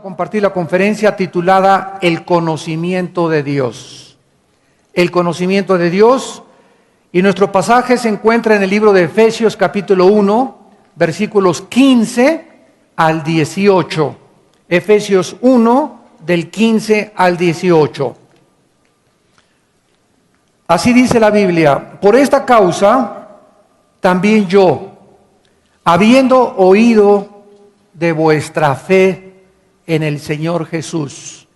compartir la conferencia titulada El conocimiento de Dios. El conocimiento de Dios. Y nuestro pasaje se encuentra en el libro de Efesios capítulo 1, versículos 15 al 18. Efesios 1, del 15 al 18. Así dice la Biblia: por esta causa también yo, habiendo oído de vuestra fe en el Señor Jesús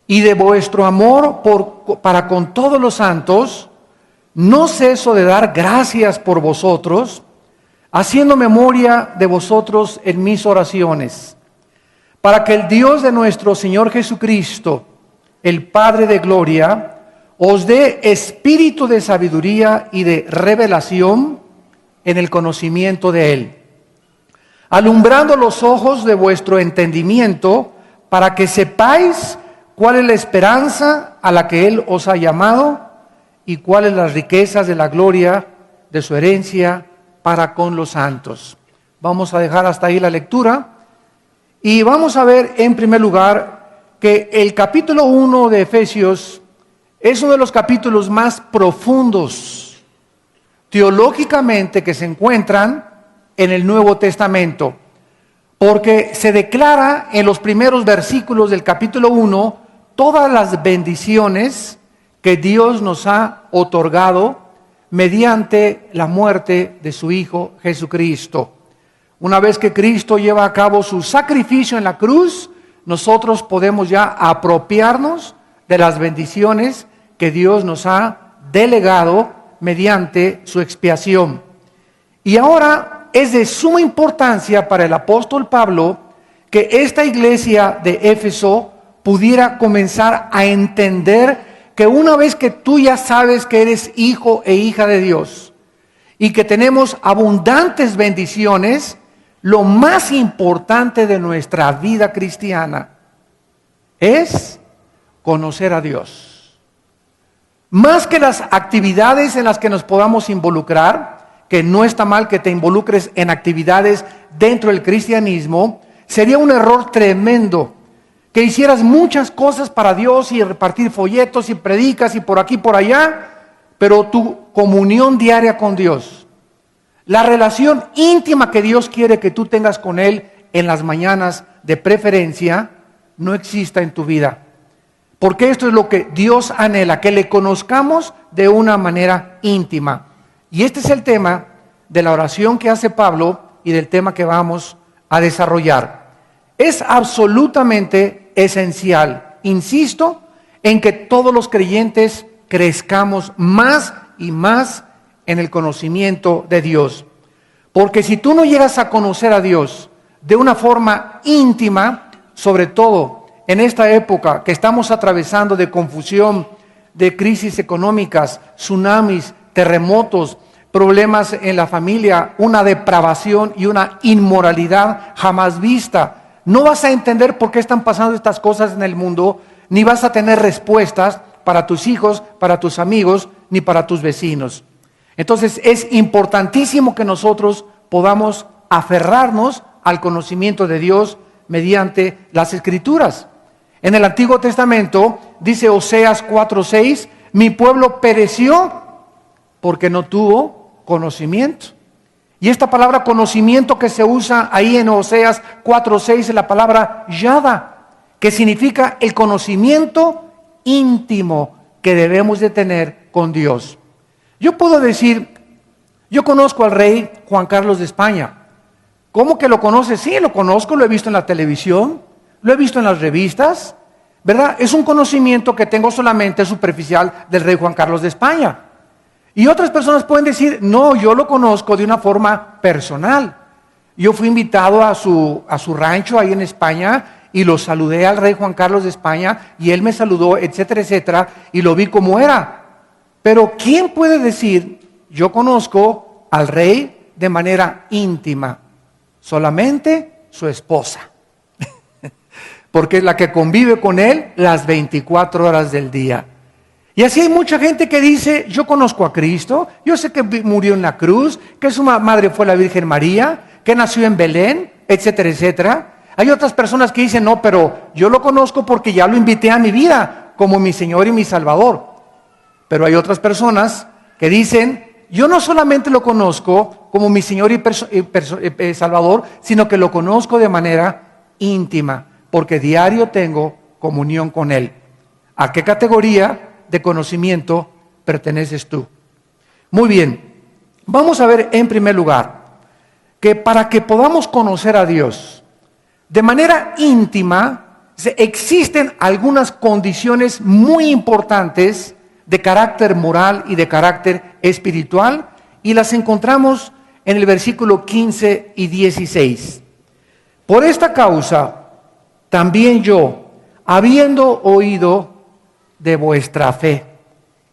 y de vuestro amor para con todos los santos, no ceso de dar gracias por vosotros, haciendo memoria de vosotros en mis oraciones, para que el Dios de nuestro Señor Jesucristo, el Padre de gloria, os dé espíritu de sabiduría y de revelación en el conocimiento de Él, alumbrando los ojos de vuestro entendimiento, para que sepáis cuál es la esperanza a la que Él os ha llamado y cuáles las riquezas de la gloria de su herencia para con los santos. Vamos a dejar hasta ahí la lectura y vamos a ver en primer lugar que el capítulo 1 de Efesios es uno de los capítulos más profundos teológicamente que se encuentran en el Nuevo Testamento, porque se declara en los primeros versículos del capítulo 1 todas las bendiciones que Dios nos ha otorgado mediante la muerte de su Hijo Jesucristo. Una vez que Cristo lleva a cabo su sacrificio en la cruz, nosotros podemos ya apropiarnos de las bendiciones que Dios nos ha delegado mediante su expiación. Y ahora es de suma importancia para el apóstol Pablo que esta iglesia de Éfeso pudiera comenzar a entender que una vez que tú ya sabes que eres hijo e hija de Dios y que tenemos abundantes bendiciones, lo más importante de nuestra vida cristiana es conocer a Dios. Más que las actividades en las que nos podamos involucrar, que no está mal que te involucres en actividades dentro del cristianismo, sería un error tremendo que hicieras muchas cosas para Dios y repartir folletos y predicas y por aquí por allá, pero tu comunión diaria con Dios, la relación íntima que Dios quiere que tú tengas con Él en las mañanas de preferencia, no exista en tu vida. Porque esto es lo que Dios anhela, que le conozcamos de una manera íntima. Y este es el tema de la oración que hace Pablo y del tema que vamos a desarrollar. Es absolutamente esencial, insisto, en que todos los creyentes crezcamos más y más en el conocimiento de Dios. Porque si tú no llegas a conocer a Dios de una forma íntima, sobre todo en esta época que estamos atravesando de confusión, de crisis económicas, tsunamis, terremotos, problemas en la familia, una depravación y una inmoralidad jamás vista, no vas a entender por qué están pasando estas cosas en el mundo, ni vas a tener respuestas para tus hijos, para tus amigos, ni para tus vecinos. Entonces es importantísimo que nosotros podamos aferrarnos al conocimiento de Dios mediante las Escrituras. En el Antiguo Testamento dice Oseas 4:6, mi pueblo pereció porque no tuvo conocimiento. Y esta palabra conocimiento que se usa ahí en Oseas 4:6 es la palabra yada, que significa el conocimiento íntimo que debemos de tener con Dios. Yo puedo decir, yo conozco al rey Juan Carlos de España. ¿Cómo que lo conoces? Sí, lo conozco, lo he visto en la televisión, lo he visto en las revistas, ¿verdad? Es un conocimiento que tengo solamente superficial del rey Juan Carlos de España. Y otras personas pueden decir, no, yo lo conozco de una forma personal. Yo fui invitado a su rancho ahí en España y lo saludé al rey Juan Carlos de España y él me saludó, etcétera, etcétera, y lo vi como era. Pero ¿quién puede decir, yo conozco al rey de manera íntima? Solamente su esposa. Porque es la que convive con él las 24 horas del día. Y así hay mucha gente que dice, yo conozco a Cristo, yo sé que murió en la cruz, que su madre fue la Virgen María, que nació en Belén, etcétera, etcétera. Hay otras personas que dicen, no, pero yo lo conozco porque ya lo invité a mi vida como mi Señor y mi Salvador. Pero hay otras personas que dicen, yo no solamente lo conozco como mi Señor y Salvador, sino que lo conozco de manera íntima, porque diario tengo comunión con Él. ¿A qué categoría de conocimiento perteneces tú? Muy bien, vamos a ver en primer lugar que para que podamos conocer a Dios de manera íntima, existen algunas condiciones muy importantes de carácter moral y de carácter espiritual, y las encontramos en el versículo 15 y 16. Por esta causa, también yo, habiendo oído de vuestra fe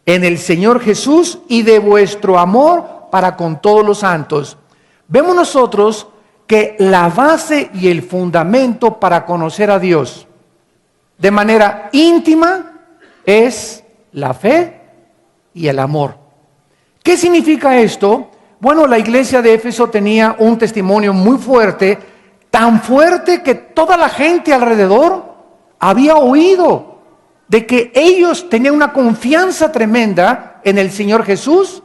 en el Señor Jesús y de vuestro amor para con todos los santos, vemos nosotros que la base y el fundamento para conocer a Dios de manera íntima es la fe y el amor. ¿Qué significa esto? Bueno, la iglesia de Éfeso tenía un testimonio muy fuerte, tan fuerte que toda la gente alrededor había oído de que ellos tenían una confianza tremenda en el Señor Jesús,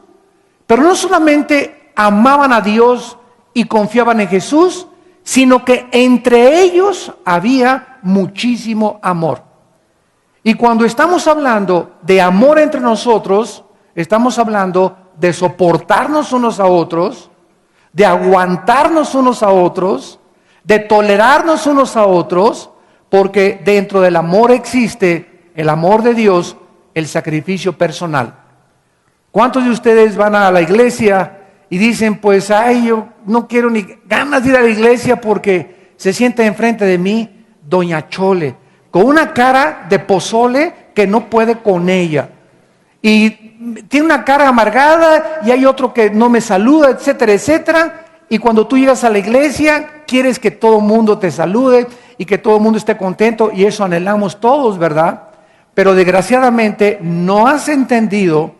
pero no solamente amaban a Dios y confiaban en Jesús, sino que entre ellos había muchísimo amor. Y cuando estamos hablando de amor entre nosotros, estamos hablando de soportarnos unos a otros, de aguantarnos unos a otros, de tolerarnos unos a otros, porque dentro del amor existe el amor de Dios, el sacrificio personal. ¿Cuántos de ustedes van a la iglesia y dicen, pues, ay, yo no quiero ni ganas de ir a la iglesia porque se sienta enfrente de mí Doña Chole, con una cara de pozole que no puede con ella, y tiene una cara amargada, y hay otro que no me saluda, etcétera, etcétera, y cuando tú llegas a la iglesia, quieres que todo el mundo te salude y que todo el mundo esté contento, y eso anhelamos todos, ¿verdad? Pero desgraciadamente no has entendido,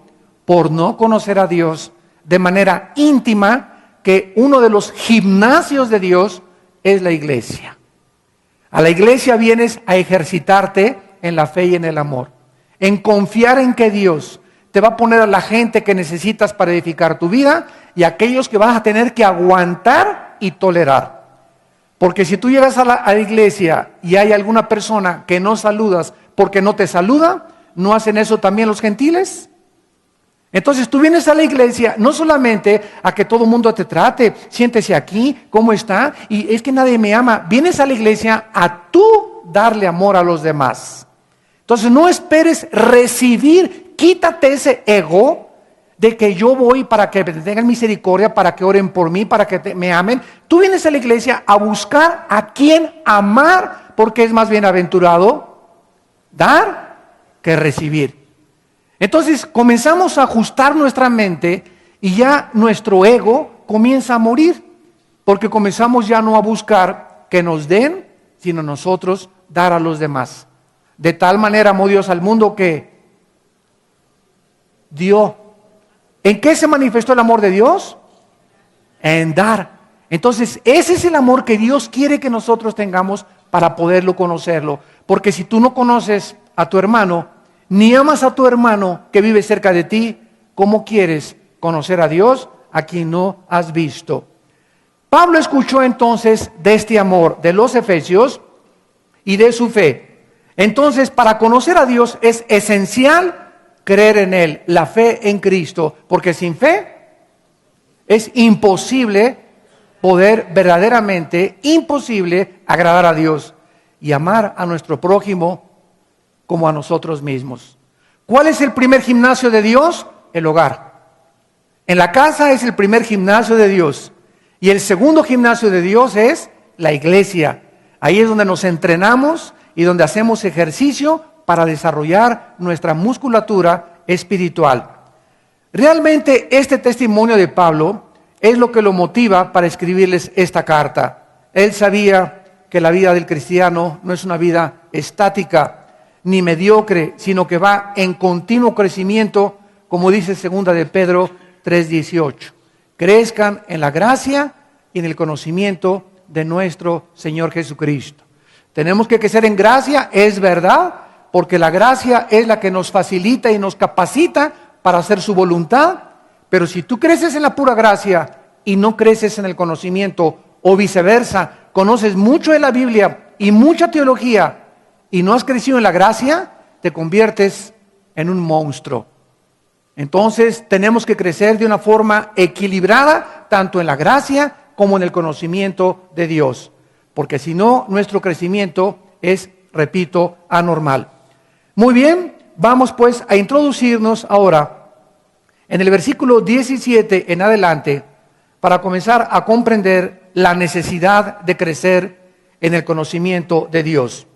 por no conocer a Dios de manera íntima, que uno de los gimnasios de Dios es la iglesia. A la iglesia vienes a ejercitarte en la fe y en el amor, en confiar en que Dios te va a poner a la gente que necesitas para edificar tu vida y aquellos que vas a tener que aguantar y tolerar. Porque si tú llegas a la iglesia y hay alguna persona que no saludas porque no te saluda, ¿no hacen eso también los gentiles? Entonces tú vienes a la iglesia no solamente a que todo el mundo te trate, siéntese aquí, ¿cómo está? Y es que nadie me ama. Vienes a la iglesia a tú darle amor a los demás. Entonces no esperes recibir, quítate ese ego de que yo voy para que me tengan misericordia, para que oren por mí, para que me amen. Tú vienes a la iglesia a buscar a quién amar, porque es más bienaventurado dar que recibir. Entonces comenzamos a ajustar nuestra mente y ya nuestro ego comienza a morir, porque comenzamos ya no a buscar que nos den, sino nosotros dar a los demás. De tal manera amó Dios al mundo que dio. ¿En qué se manifestó el amor de Dios? En dar. Entonces ese es el amor que Dios quiere que nosotros tengamos para poderlo conocerlo. Porque si tú no conoces a tu hermano, ni amas a tu hermano que vive cerca de ti, ¿cómo quieres conocer a Dios a quien no has visto? Pablo escuchó entonces de este amor de los efesios y de su fe. Entonces, para conocer a Dios es esencial creer en Él, la fe en Cristo, porque sin fe es imposible poder verdaderamente, imposible agradar a Dios y amar a nuestro prójimo como a nosotros mismos. ¿Cuál es el primer gimnasio de Dios? El hogar. En la casa es el primer gimnasio de Dios. Y el segundo gimnasio de Dios es la iglesia. Ahí es donde nos entrenamos y donde hacemos ejercicio para desarrollar nuestra musculatura espiritual. Realmente este testimonio de Pablo es lo que lo motiva para escribirles esta carta. Él sabía que la vida del cristiano no es una vida estática ni mediocre, sino que va en continuo crecimiento, como dice 2 de Pedro 3:18. Crezcan en la gracia y en el conocimiento de nuestro Señor Jesucristo. Tenemos que crecer en gracia, es verdad, porque la gracia es la que nos facilita y nos capacita para hacer su voluntad. Pero si tú creces en la pura gracia y no creces en el conocimiento, o viceversa, conoces mucho de la Biblia y mucha teología y no has crecido en la gracia, te conviertes en un monstruo. Entonces tenemos que crecer de una forma equilibrada, tanto en la gracia como en el conocimiento de Dios, porque si no, nuestro crecimiento es, repito, anormal. Muy bien, vamos pues a introducirnos ahora en el versículo 17 en adelante para comenzar a comprender la necesidad de crecer en el conocimiento de Dios.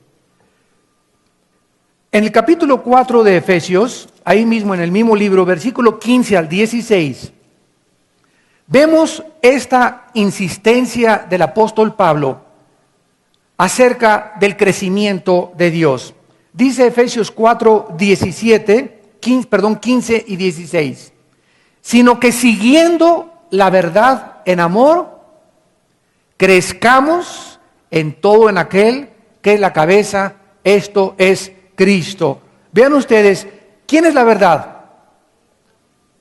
En el capítulo 4 de Efesios, ahí mismo en el mismo libro, versículo 15 al 16, vemos esta insistencia del apóstol Pablo acerca del crecimiento de Dios. Dice Efesios 4, 15 y 16, sino que siguiendo la verdad en amor, crezcamos en todo en aquel que es la cabeza, esto es Cristo. Vean ustedes, ¿quién es la verdad?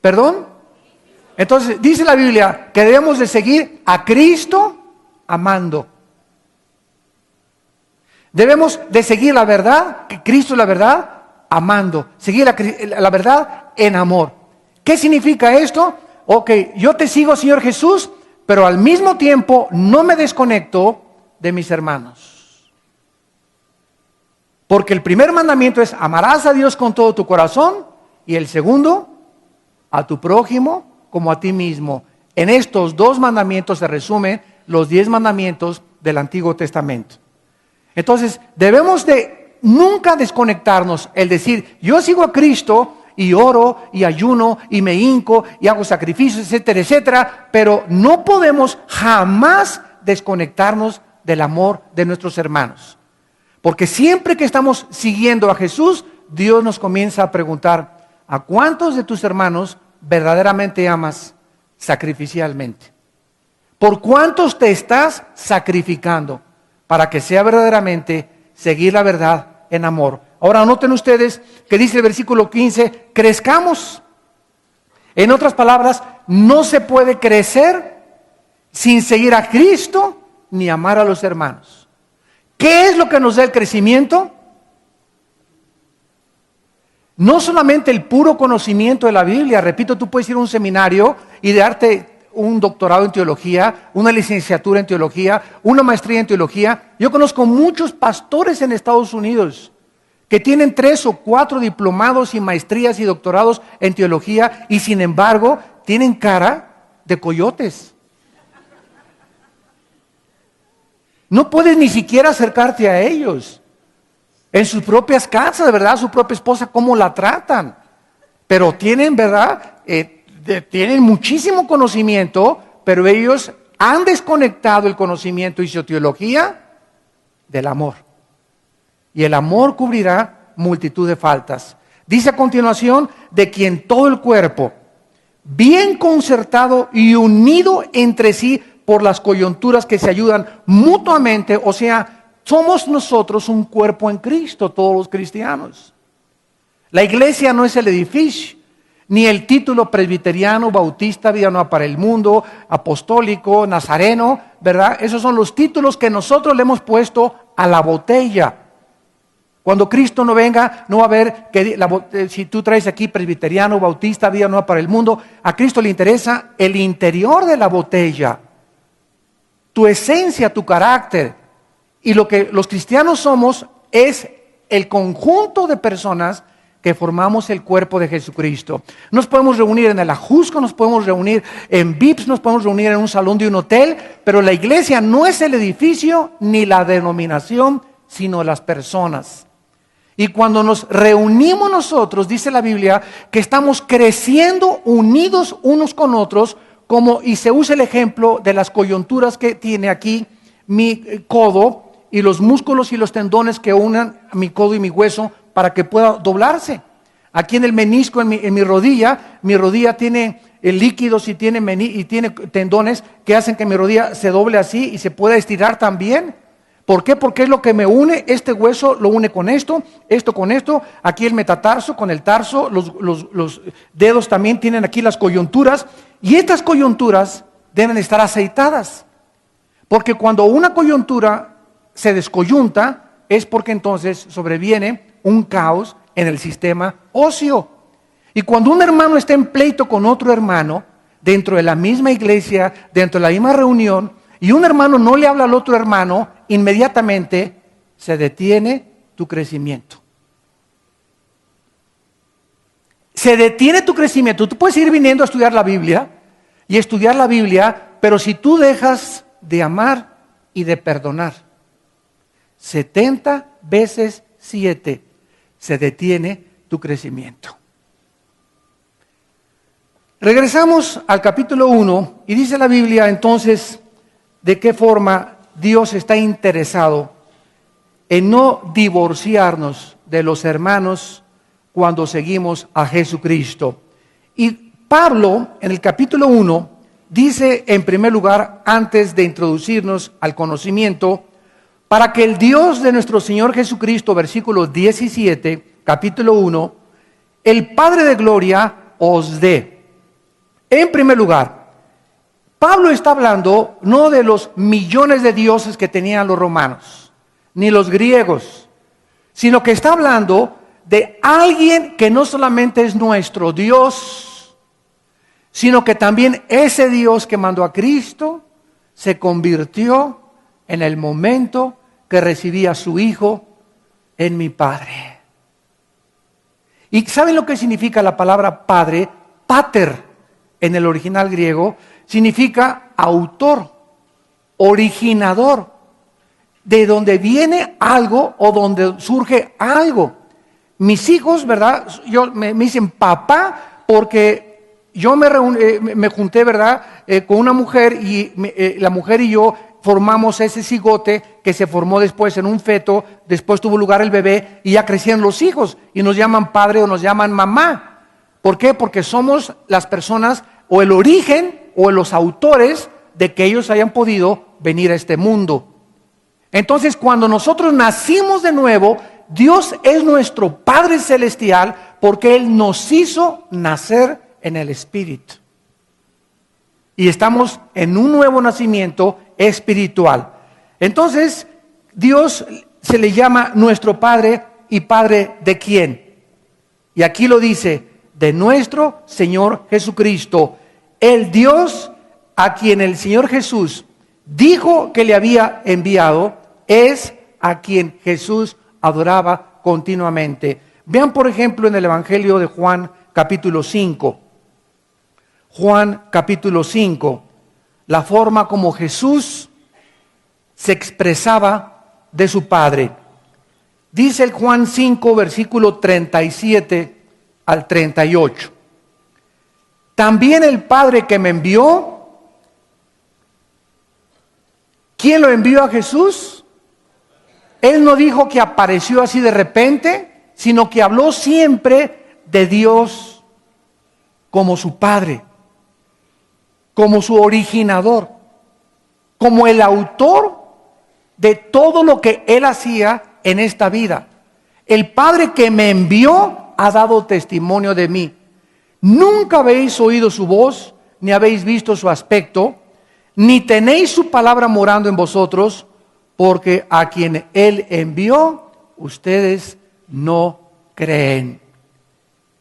¿Perdón? Entonces, dice la Biblia que debemos de seguir a Cristo amando. Debemos de seguir la verdad, que Cristo es la verdad, amando. Seguir la verdad en amor. ¿Qué significa esto? Ok, yo te sigo, Señor Jesús, pero al mismo tiempo no me desconecto de mis hermanos. Porque el primer mandamiento es amarás a Dios con todo tu corazón y el segundo, a tu prójimo como a ti mismo. En estos dos mandamientos se resumen los 10 mandamientos del Antiguo Testamento. Entonces, debemos de nunca desconectarnos, el decir, yo sigo a Cristo y oro y ayuno y me hinco y hago sacrificios, etcétera, etcétera, pero no podemos jamás desconectarnos del amor de nuestros hermanos. Porque siempre que estamos siguiendo a Jesús, Dios nos comienza a preguntar, ¿a cuántos de tus hermanos verdaderamente amas sacrificialmente? ¿Por cuántos te estás sacrificando para que sea verdaderamente seguir la verdad en amor? Ahora noten ustedes que dice el versículo 15, crezcamos. En otras palabras, no se puede crecer sin seguir a Cristo ni amar a los hermanos. ¿Qué es lo que nos da el crecimiento? No solamente el puro conocimiento de la Biblia. Repito, tú puedes ir a un seminario y darte un doctorado en teología, una licenciatura en teología, una maestría en teología. Yo conozco muchos pastores en Estados Unidos que tienen 3 o 4 diplomados y maestrías y doctorados en teología y sin embargo tienen cara de coyotes. No puedes ni siquiera acercarte a ellos. En sus propias casas, de verdad, su propia esposa, cómo la tratan. Pero tienen, ¿verdad? Tienen muchísimo conocimiento, pero ellos han desconectado el conocimiento y su teología del amor. Y el amor cubrirá multitud de faltas. Dice a continuación, de quien todo el cuerpo, bien concertado y unido entre sí por las coyunturas que se ayudan mutuamente, o sea, somos nosotros un cuerpo en Cristo, todos los cristianos. La iglesia no es el edificio, ni el título presbiteriano, bautista, vida nueva para el mundo, apostólico, nazareno, ¿verdad? Esos son los títulos que nosotros le hemos puesto a la botella. Cuando Cristo no venga, no va a haber, si tú traes aquí presbiteriano, bautista, vida nueva para el mundo, a Cristo le interesa el interior de la botella, tu esencia, tu carácter. Y lo que los cristianos somos es el conjunto de personas que formamos el cuerpo de Jesucristo. Nos podemos reunir en el Ajusco, nos podemos reunir en VIPs, nos podemos reunir en un salón de un hotel, pero la iglesia no es el edificio ni la denominación, sino las personas. Y cuando nos reunimos nosotros, dice la Biblia, que estamos creciendo unidos unos con otros, y se usa el ejemplo de las coyunturas que tiene aquí mi codo y los músculos y los tendones que unan mi codo y mi hueso para que pueda doblarse. Aquí en el menisco, en mi rodilla tiene líquidos y tiene tendones que hacen que mi rodilla se doble así y se pueda estirar también. ¿Por qué? Porque es lo que me une, este hueso lo une con esto con esto, aquí el metatarso con el tarso, los dedos también tienen aquí las coyunturas, y estas coyunturas deben estar aceitadas, porque cuando una coyuntura se descoyunta, es porque entonces sobreviene un caos en el sistema óseo. Y cuando un hermano está en pleito con otro hermano, dentro de la misma iglesia, dentro de la misma reunión, y un hermano no le habla al otro hermano, inmediatamente se detiene tu crecimiento. Se detiene tu crecimiento. Tú puedes ir viniendo a estudiar la Biblia y estudiar la Biblia, pero si tú dejas de amar y de perdonar, 70 veces 7 se detiene tu crecimiento. Regresamos al capítulo 1 y dice la Biblia entonces de qué forma Dios está interesado en no divorciarnos de los hermanos cuando seguimos a Jesucristo. Y Pablo en el capítulo 1 dice en primer lugar, antes de introducirnos al conocimiento, para que el Dios de nuestro Señor Jesucristo, versículo 17, capítulo 1, el Padre de gloria os dé. En primer lugar, Pablo está hablando no de los millones de dioses que tenían los romanos, ni los griegos, sino que está hablando de alguien que no solamente es nuestro Dios, sino que también ese Dios que mandó a Cristo se convirtió en el momento que recibí a su Hijo en mi Padre. ¿Y saben lo que significa la palabra Padre? Pater, en el original griego, significa autor, originador, de donde viene algo o donde surge algo. Mis hijos, ¿verdad? Me dicen papá porque yo me junté, ¿verdad? Con una mujer y la mujer y yo formamos ese cigote que se formó después en un feto, después tuvo lugar el bebé y ya crecían los hijos y nos llaman padre o nos llaman mamá. ¿Por qué? Porque somos las personas o el origen o los autores de que ellos hayan podido venir a este mundo. Entonces, cuando nosotros nacimos de nuevo, Dios es nuestro Padre Celestial porque Él nos hizo nacer en el Espíritu. Y estamos en un nuevo nacimiento espiritual. Entonces, Dios se le llama nuestro Padre, ¿y Padre de quién? Y aquí lo dice, de nuestro Señor Jesucristo, el Dios a quien el Señor Jesús dijo que le había enviado, es a quien Jesús adoraba continuamente. Vean por ejemplo en el Evangelio de Juan capítulo 5. Juan capítulo 5, la forma como Jesús se expresaba de su Padre. Dice el Juan 5, versículo 37 al 38. También el Padre que me envió, ¿quién lo envió a Jesús? Él no dijo que apareció así de repente, sino que habló siempre de Dios como su Padre, como su originador, como el autor de todo lo que Él hacía en esta vida. El Padre que me envió ha dado testimonio de mí. Nunca habéis oído su voz, ni habéis visto su aspecto, ni tenéis su palabra morando en vosotros, porque a quien Él envió, ustedes no creen.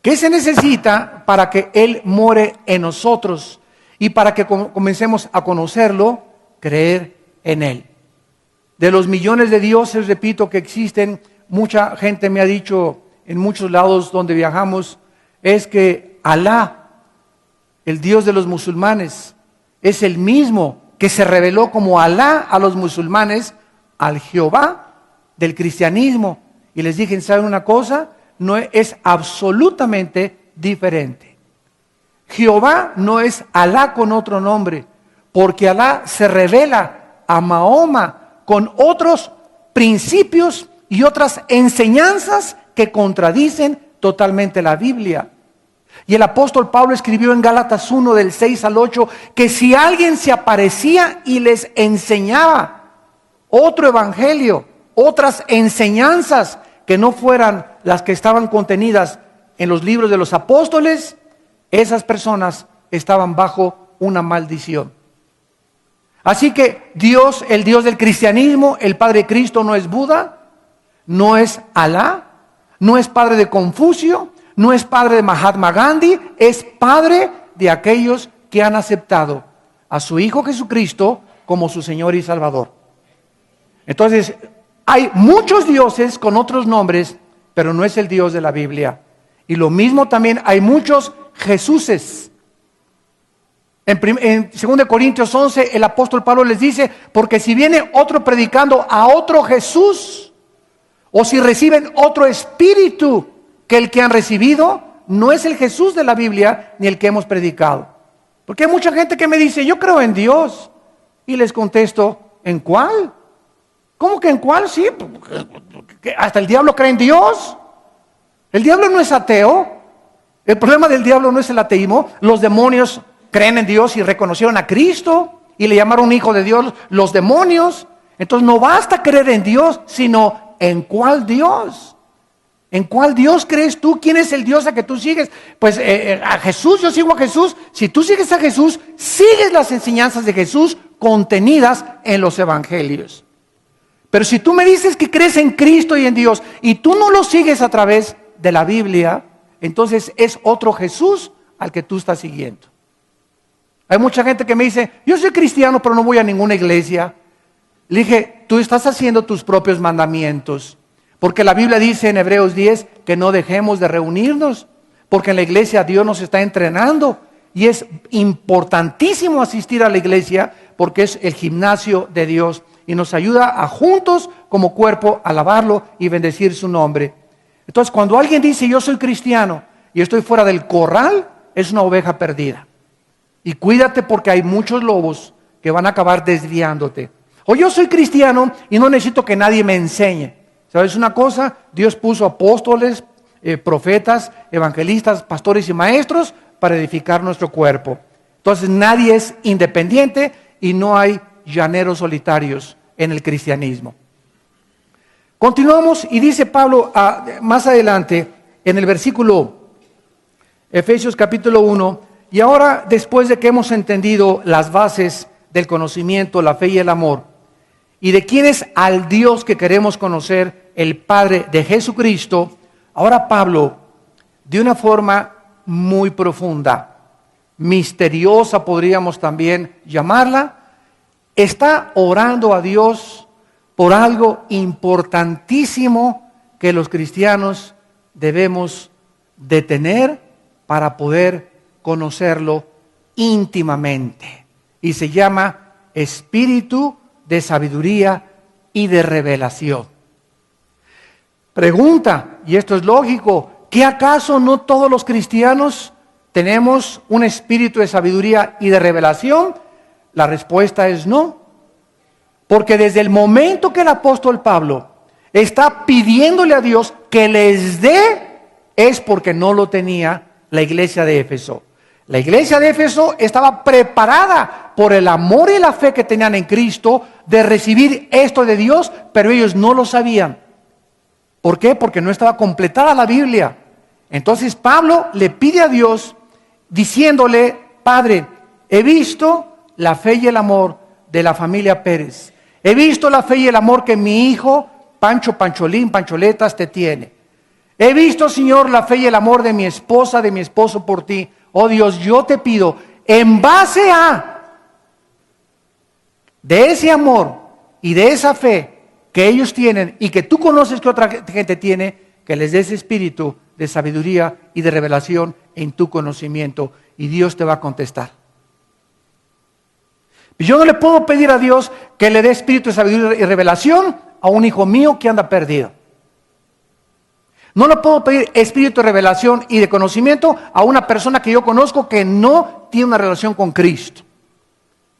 ¿Qué se necesita para que Él more en nosotros y para que comencemos a conocerlo? Creer en Él. De los millones de dioses, repito, que existen, mucha gente me ha dicho en muchos lados donde viajamos, es que Alá, el Dios de los musulmanes, es el mismo que se reveló como Alá a los musulmanes, al Jehová del cristianismo. Y les dije, ¿saben una cosa? No es absolutamente diferente. Jehová no es Alá con otro nombre, porque Alá se revela a Mahoma con otros principios y otras enseñanzas que contradicen totalmente la Biblia. Y el apóstol Pablo escribió en Gálatas 1 del 6 al 8 que si alguien se aparecía y les enseñaba otro evangelio, otras enseñanzas que no fueran las que estaban contenidas en los libros de los apóstoles, esas personas estaban bajo una maldición. Así que Dios, el Dios del cristianismo, el Padre de Cristo, no es Buda, no es Alá, no es padre de Confucio, no es padre de Mahatma Gandhi, es padre de aquellos que han aceptado a su Hijo Jesucristo como su Señor y Salvador. Entonces, hay muchos dioses con otros nombres, pero no es el Dios de la Biblia. Y lo mismo también hay muchos Jesuses. En 2 Corintios 11 el apóstol Pablo les dice, porque si viene otro predicando a otro Jesús, o si reciben otro espíritu que el que han recibido, no es el Jesús de la Biblia ni el que hemos predicado. Porque hay mucha gente que me dice, yo creo en Dios. Y les contesto, ¿en cuál? ¿Cómo que en cuál? Sí, hasta el diablo cree en Dios. El diablo no es ateo. El problema del diablo no es el ateísmo. Los demonios creen en Dios y reconocieron a Cristo y le llamaron hijo de Dios los demonios. Entonces no basta creer en Dios, sino ¿en cuál Dios? ¿En cuál Dios crees tú? ¿Quién es el Dios a que tú sigues? Pues a Jesús, yo sigo a Jesús. Si tú sigues a Jesús, sigues las enseñanzas de Jesús contenidas en los evangelios. Pero si tú me dices que crees en Cristo y en Dios y tú no lo sigues a través de la Biblia, entonces es otro Jesús al que tú estás siguiendo. Hay mucha gente que me dice, yo soy cristiano pero no voy a ninguna iglesia. Le dije, tú estás haciendo tus propios mandamientos. Porque la Biblia dice en Hebreos 10 que no dejemos de reunirnos. Porque en la iglesia Dios nos está entrenando. Y es importantísimo asistir a la iglesia porque es el gimnasio de Dios. Y nos ayuda a juntos como cuerpo alabarlo y bendecir su nombre. Entonces cuando alguien dice yo soy cristiano y estoy fuera del corral, es una oveja perdida. Y cuídate porque hay muchos lobos que van a acabar desviándote. O yo soy cristiano y no necesito que nadie me enseñe. ¿Sabes una cosa? Dios puso apóstoles, profetas, evangelistas, pastores y maestros para edificar nuestro cuerpo. Entonces nadie es independiente y no hay llaneros solitarios en el cristianismo. Continuamos y dice Pablo más adelante en el versículo Efesios capítulo 1, y ahora después de que hemos entendido las bases del conocimiento, la fe y el amor, y de quién es al Dios que queremos conocer, el Padre de Jesucristo, ahora Pablo, de una forma muy profunda, misteriosa podríamos también llamarla, está orando a Dios por algo importantísimo que los cristianos debemos de tener para poder conocerlo íntimamente. Y se llama espíritu de sabiduría y de revelación. Pregunta, y esto es lógico, ¿qué acaso no todos los cristianos tenemos un espíritu de sabiduría y de revelación? La respuesta es no. Porque desde el momento que el apóstol Pablo está pidiéndole a Dios que les dé, es porque no lo tenía la iglesia de Éfeso. La iglesia de Éfeso estaba preparada por el amor y la fe que tenían en Cristo de recibir esto de Dios, pero ellos no lo sabían. ¿Por qué? Porque no estaba completada la Biblia. Entonces Pablo le pide a Dios diciéndole, Padre, he visto la fe y el amor de la familia Pérez. He visto la fe y el amor que mi hijo, Pancho, Pancholín, Pancholetas, te tiene. He visto, Señor, la fe y el amor de mi esposa, de mi esposo por ti. Oh Dios, yo te pido, en base de ese amor y de esa fe que ellos tienen y que tú conoces que otra gente tiene, que les des espíritu de sabiduría y de revelación en tu conocimiento, y Dios te va a contestar. Yo no le puedo pedir a Dios que le dé espíritu de sabiduría y revelación a un hijo mío que anda perdido. No le puedo pedir espíritu de revelación y de conocimiento a una persona que yo conozco que no tiene una relación con Cristo.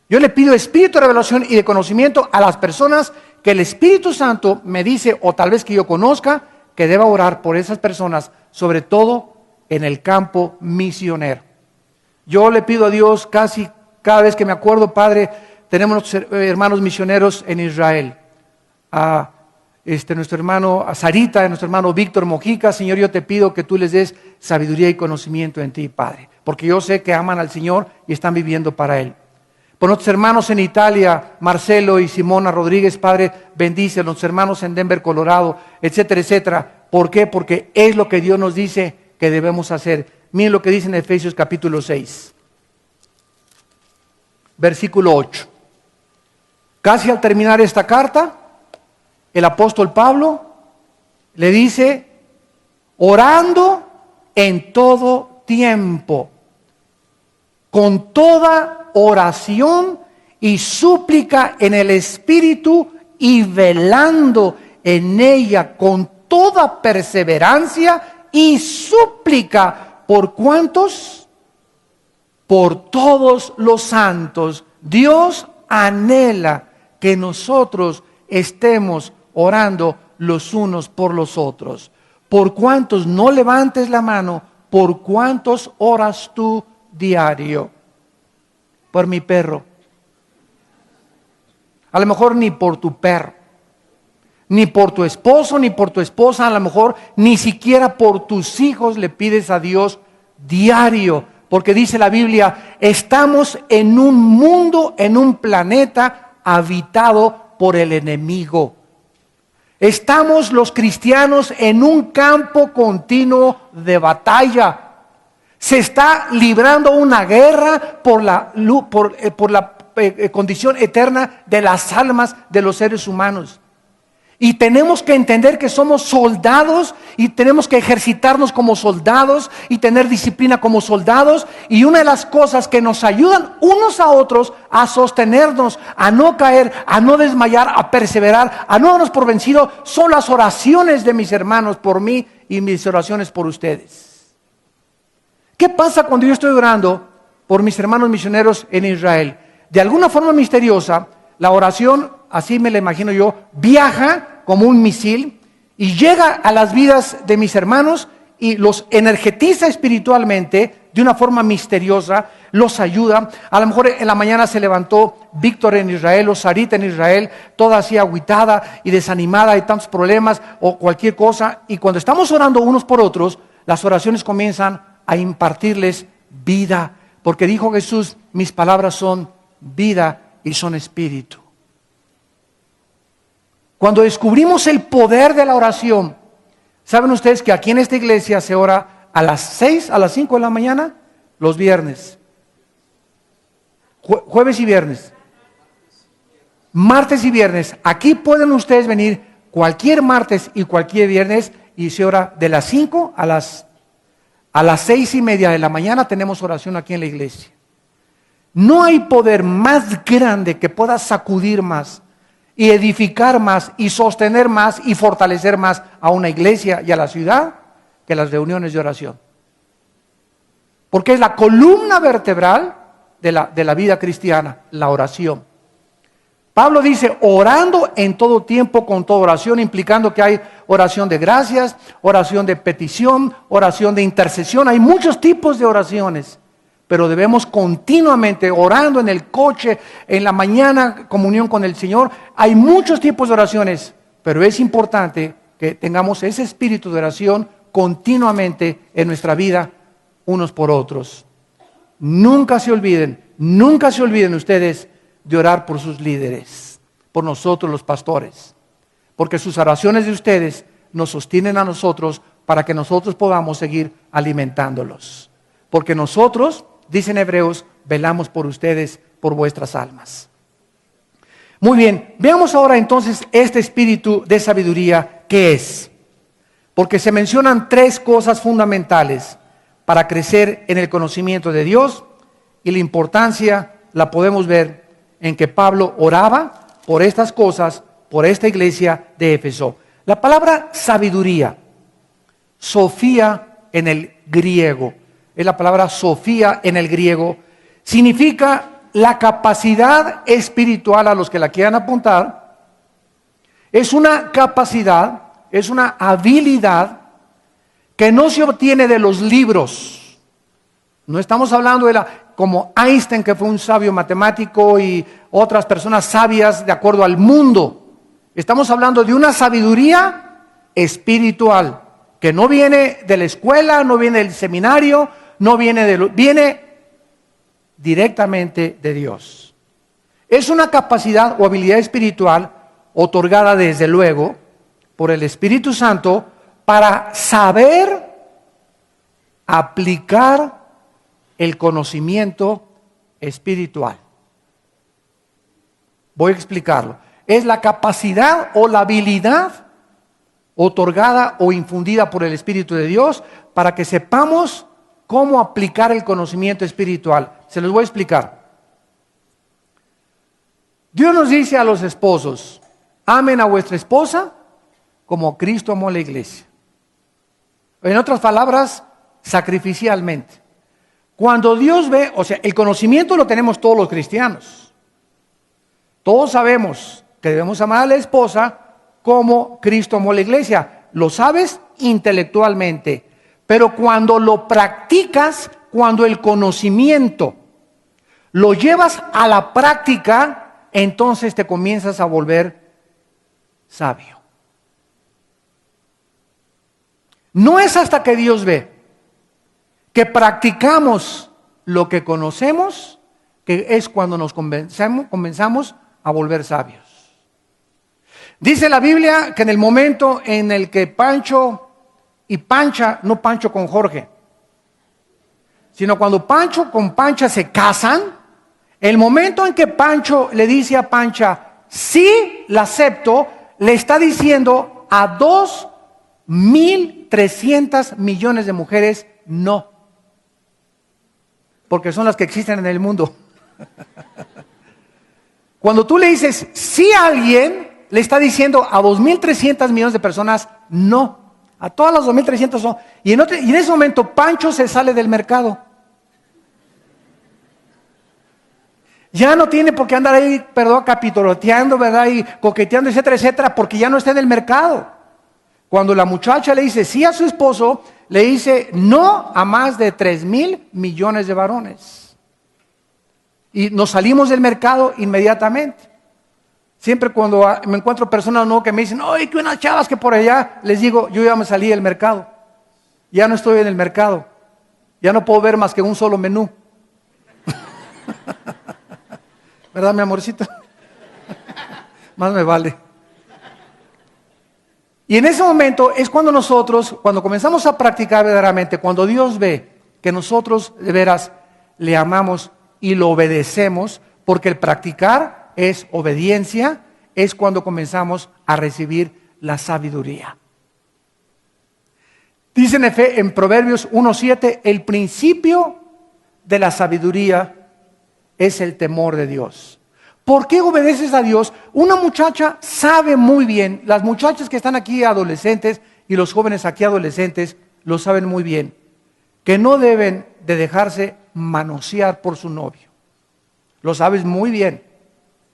Yo le pido espíritu de revelación y de conocimiento a las personas que el Espíritu Santo me dice, o tal vez que yo conozca, que deba orar por esas personas, sobre todo en el campo misionero. Yo le pido a Dios casi cada vez que me acuerdo, Padre, tenemos hermanos misioneros en Israel. A nuestro hermano a Sarita, a nuestro hermano Víctor Mojica. Señor, yo te pido que tú les des sabiduría y conocimiento en ti, Padre, porque yo sé que aman al Señor y están viviendo para Él. Por nuestros hermanos en Italia, Marcelo y Simona Rodríguez, Padre, bendice a los hermanos en Denver, Colorado, etcétera, etcétera. ¿Por qué? Porque es lo que Dios nos dice que debemos hacer. Miren lo que dice en Efesios capítulo 6, versículo 8. Casi al terminar esta carta, el apóstol Pablo le dice, orando en todo tiempo, con toda oración y súplica en el Espíritu, y velando en ella con toda perseverancia y súplica. ¿Por cuántos? Por todos los santos. Dios anhela que nosotros estemos orando los unos por los otros. ¿Por cuántos? No levantes la mano. ¿Por cuántos oras tú diario? Por mi perro. A lo mejor ni por tu perro, ni por tu esposo, ni por tu esposa, a lo mejor ni siquiera por tus hijos le pides a Dios diario. Porque dice la Biblia, estamos en un mundo, en un planeta habitado por el enemigo. Estamos los cristianos en un campo continuo de batalla. Se está librando una guerra por la condición eterna de las almas de los seres humanos. Y tenemos que entender que somos soldados y tenemos que ejercitarnos como soldados y tener disciplina como soldados. Y una de las cosas que nos ayudan unos a otros a sostenernos, a no caer, a no desmayar, a perseverar, a no darnos por vencido, son las oraciones de mis hermanos por mí y mis oraciones por ustedes. ¿Qué pasa cuando yo estoy orando por mis hermanos misioneros en Israel? De alguna forma misteriosa, la oración, así me la imagino yo, viaja como un misil y llega a las vidas de mis hermanos y los energetiza espiritualmente de una forma misteriosa, los ayuda. A lo mejor en la mañana se levantó Víctor en Israel o Sarita en Israel, toda así agüitada y desanimada, hay tantos problemas o cualquier cosa. Y cuando estamos orando unos por otros, las oraciones comienzan a impartirles vida. Porque dijo Jesús, mis palabras son vida y son espíritu. Cuando descubrimos el poder de la oración, ¿saben ustedes que aquí en esta iglesia se ora a las 6, a las 5 de la mañana? Los viernes. Jueves y viernes. Martes y viernes. Aquí pueden ustedes venir cualquier martes y cualquier viernes y se ora de las 5 a las 6:30 de la mañana. Tenemos oración aquí en la iglesia. No hay poder más grande que pueda sacudir más y edificar más y sostener más y fortalecer más a una iglesia y a la ciudad que las reuniones de oración. Porque es la columna vertebral de la vida cristiana, la oración. Pablo dice, orando en todo tiempo con toda oración, implicando que hay oración de gracias, oración de petición, oración de intercesión. Hay muchos tipos de oraciones. Pero debemos continuamente orando en el coche, en la mañana, comunión con el Señor. Hay muchos tipos de oraciones, pero es importante que tengamos ese espíritu de oración continuamente en nuestra vida, unos por otros. Nunca se olviden ustedes de orar por sus líderes, por nosotros los pastores, porque sus oraciones de ustedes nos sostienen a nosotros para que nosotros podamos seguir alimentándolos. Porque nosotros, dicen Hebreos, velamos por ustedes, por vuestras almas. Muy bien, veamos ahora entonces este espíritu de sabiduría, ¿qué es? Porque se mencionan 3 cosas fundamentales para crecer en el conocimiento de Dios, y la importancia la podemos ver en que Pablo oraba por estas cosas, por esta iglesia de Éfeso. La palabra sabiduría, Sofía en el griego, es la palabra Sofía en el griego, significa la capacidad espiritual. A los que la quieran apuntar, es una capacidad, es una habilidad que no se obtiene de los libros. No estamos hablando como Einstein, que fue un sabio matemático, y otras personas sabias de acuerdo al mundo. Estamos hablando de una sabiduría espiritual, que no viene de la escuela, no viene del seminario, viene directamente de Dios. Es una capacidad o habilidad espiritual otorgada desde luego por el Espíritu Santo para saber aplicar el conocimiento espiritual. Voy a explicarlo. Es la capacidad o la habilidad otorgada o infundida por el Espíritu de Dios para que sepamos cómo aplicar el conocimiento espiritual. Se los voy a explicar. Dios nos dice a los esposos: amen a vuestra esposa como Cristo amó a la iglesia. En otras palabras, sacrificialmente. Cuando Dios ve, o sea, el conocimiento lo tenemos todos los cristianos. Todos sabemos que debemos amar a la esposa como Cristo amó a la iglesia. Lo sabes intelectualmente. Pero cuando lo practicas, cuando el conocimiento lo llevas a la práctica, entonces te comienzas a volver sabio. No es hasta que Dios ve que practicamos lo que conocemos, que es cuando nos comenzamos a volver sabios. Dice la Biblia que en el momento en el que Pancho y Pancha, no Pancho con Jorge, sino cuando Pancho con Pancha se casan, el momento en que Pancho le dice a Pancha, sí, la acepto, le está diciendo a 2.300 millones de mujeres no. Porque son las que existen en el mundo. Cuando tú le dices sí a alguien, le está diciendo a 2.300 millones de personas no. A todas las 2.300 son. Y en ese momento Pancho se sale del mercado. Ya no tiene por qué andar ahí, capitoloteando, ¿verdad? Y coqueteando, etcétera, etcétera, porque ya no está en el mercado. Cuando la muchacha le dice sí a su esposo, le dice no a más de 3.000 millones de varones. Y nos salimos del mercado inmediatamente. Siempre cuando me encuentro personas que me dicen, ¡ay, que unas chavas que por allá! Les digo, yo ya me salí del mercado. Ya no estoy en el mercado. Ya no puedo ver más que un solo menú. ¿Verdad, mi amorcito? Más me vale. Y en ese momento es cuando nosotros, cuando comenzamos a practicar verdaderamente, cuando Dios ve que nosotros de veras le amamos y lo obedecemos, porque el practicar es obediencia, es cuando comenzamos a recibir la sabiduría. Dice en Proverbios 1:7, el principio de la sabiduría es el temor de Dios. ¿Por qué obedeces a Dios? Una muchacha sabe muy bien, las muchachas que están aquí adolescentes y los jóvenes aquí adolescentes lo saben muy bien, que no deben de dejarse manosear por su novio. Lo sabes muy bien,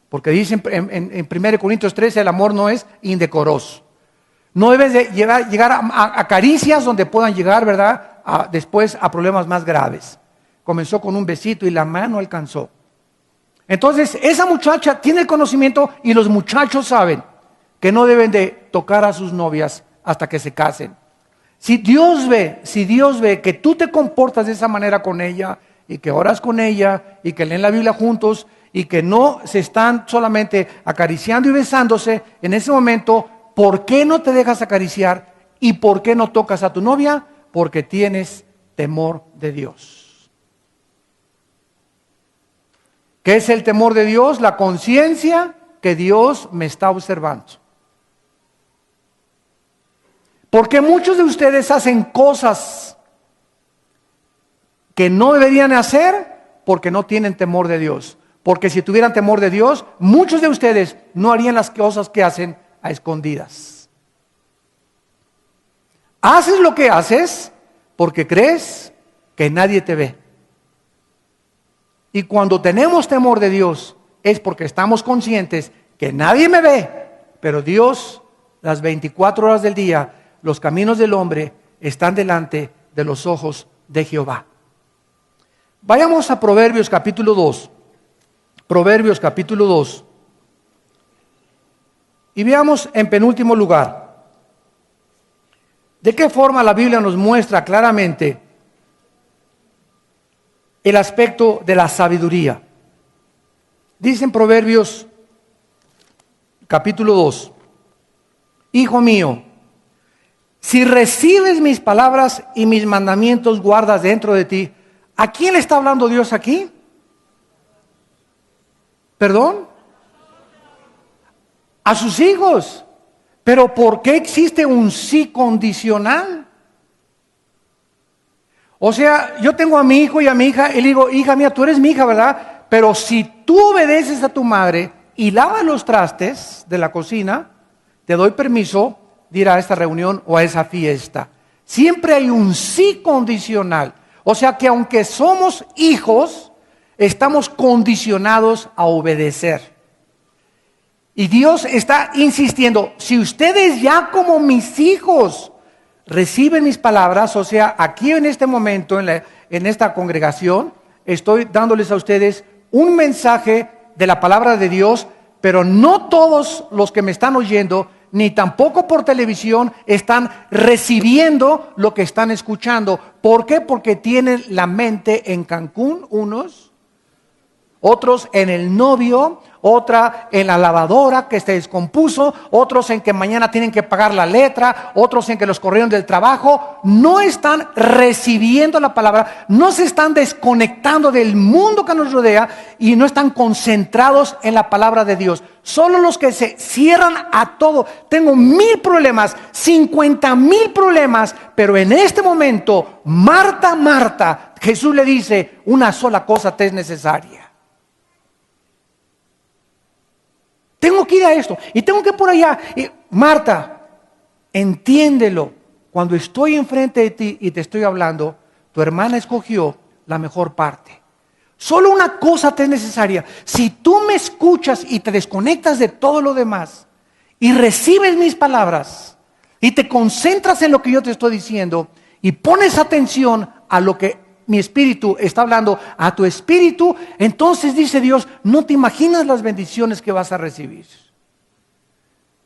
porque dice en 1 Corintios 13, el amor no es indecoroso. No debes de llegar a caricias donde puedan llegar, ¿verdad? Después a problemas más graves. Comenzó con un besito y la mano alcanzó. Entonces, esa muchacha tiene el conocimiento y los muchachos saben que no deben de tocar a sus novias hasta que se casen. Si Dios ve que tú te comportas de esa manera con ella y que oras con ella y que leen la Biblia juntos y que no se están solamente acariciando y besándose, en ese momento, ¿por qué no te dejas acariciar y por qué no tocas a tu novia? Porque tienes temor de Dios. ¿Qué es el temor de Dios? La conciencia que Dios me está observando. Porque muchos de ustedes hacen cosas que no deberían hacer porque no tienen temor de Dios. Porque si tuvieran temor de Dios, muchos de ustedes no harían las cosas que hacen a escondidas. Haces lo que haces porque crees que nadie te ve. Y cuando tenemos temor de Dios es porque estamos conscientes que nadie me ve, pero Dios, las 24 horas del día, los caminos del hombre están delante de los ojos de Jehová. Vayamos a Proverbios capítulo 2. Proverbios capítulo 2. Y veamos en penúltimo lugar, de qué forma la Biblia nos muestra claramente el aspecto de la sabiduría. Dice en Proverbios capítulo 2, Hijo mío, si recibes mis palabras y mis mandamientos guardas dentro de ti. ¿A quién le está hablando Dios aquí? ¿Perdón? A sus hijos. Pero ¿por qué existe un sí condicional? O sea, yo tengo a mi hijo y a mi hija y le digo, hija mía, tú eres mi hija, ¿verdad? Pero si tú obedeces a tu madre y lavas los trastes de la cocina, te doy permiso de ir a esta reunión o a esa fiesta. Siempre hay un sí condicional. O sea que aunque somos hijos, estamos condicionados a obedecer. Y Dios está insistiendo, si ustedes ya como mis hijos reciben mis palabras, o sea, aquí en este momento, en esta congregación, estoy dándoles a ustedes un mensaje de la palabra de Dios, pero no todos los que me están oyendo, ni tampoco por televisión, están recibiendo lo que están escuchando. ¿Por qué? Porque tienen la mente en Cancún, unos, otros en el novio, otra en la lavadora que se descompuso, otros en que mañana tienen que pagar la letra, otros en que los corrieron del trabajo. No están recibiendo la palabra, no se están desconectando del mundo que nos rodea y no están concentrados en la palabra de Dios. Solo los que se cierran a todo. Tengo 1000 problemas, 50,000 problemas, pero en este momento, Marta, Marta, Jesús le dice, una sola cosa te es necesaria. Tengo que ir a esto y tengo que ir por allá. Y, Marta, entiéndelo. Cuando estoy enfrente de ti y te estoy hablando, tu hermana escogió la mejor parte. Solo una cosa te es necesaria. Si tú me escuchas y te desconectas de todo lo demás y recibes mis palabras y te concentras en lo que yo te estoy diciendo y pones atención a lo que mi espíritu está hablando a tu espíritu, entonces dice Dios, no te imaginas las bendiciones que vas a recibir.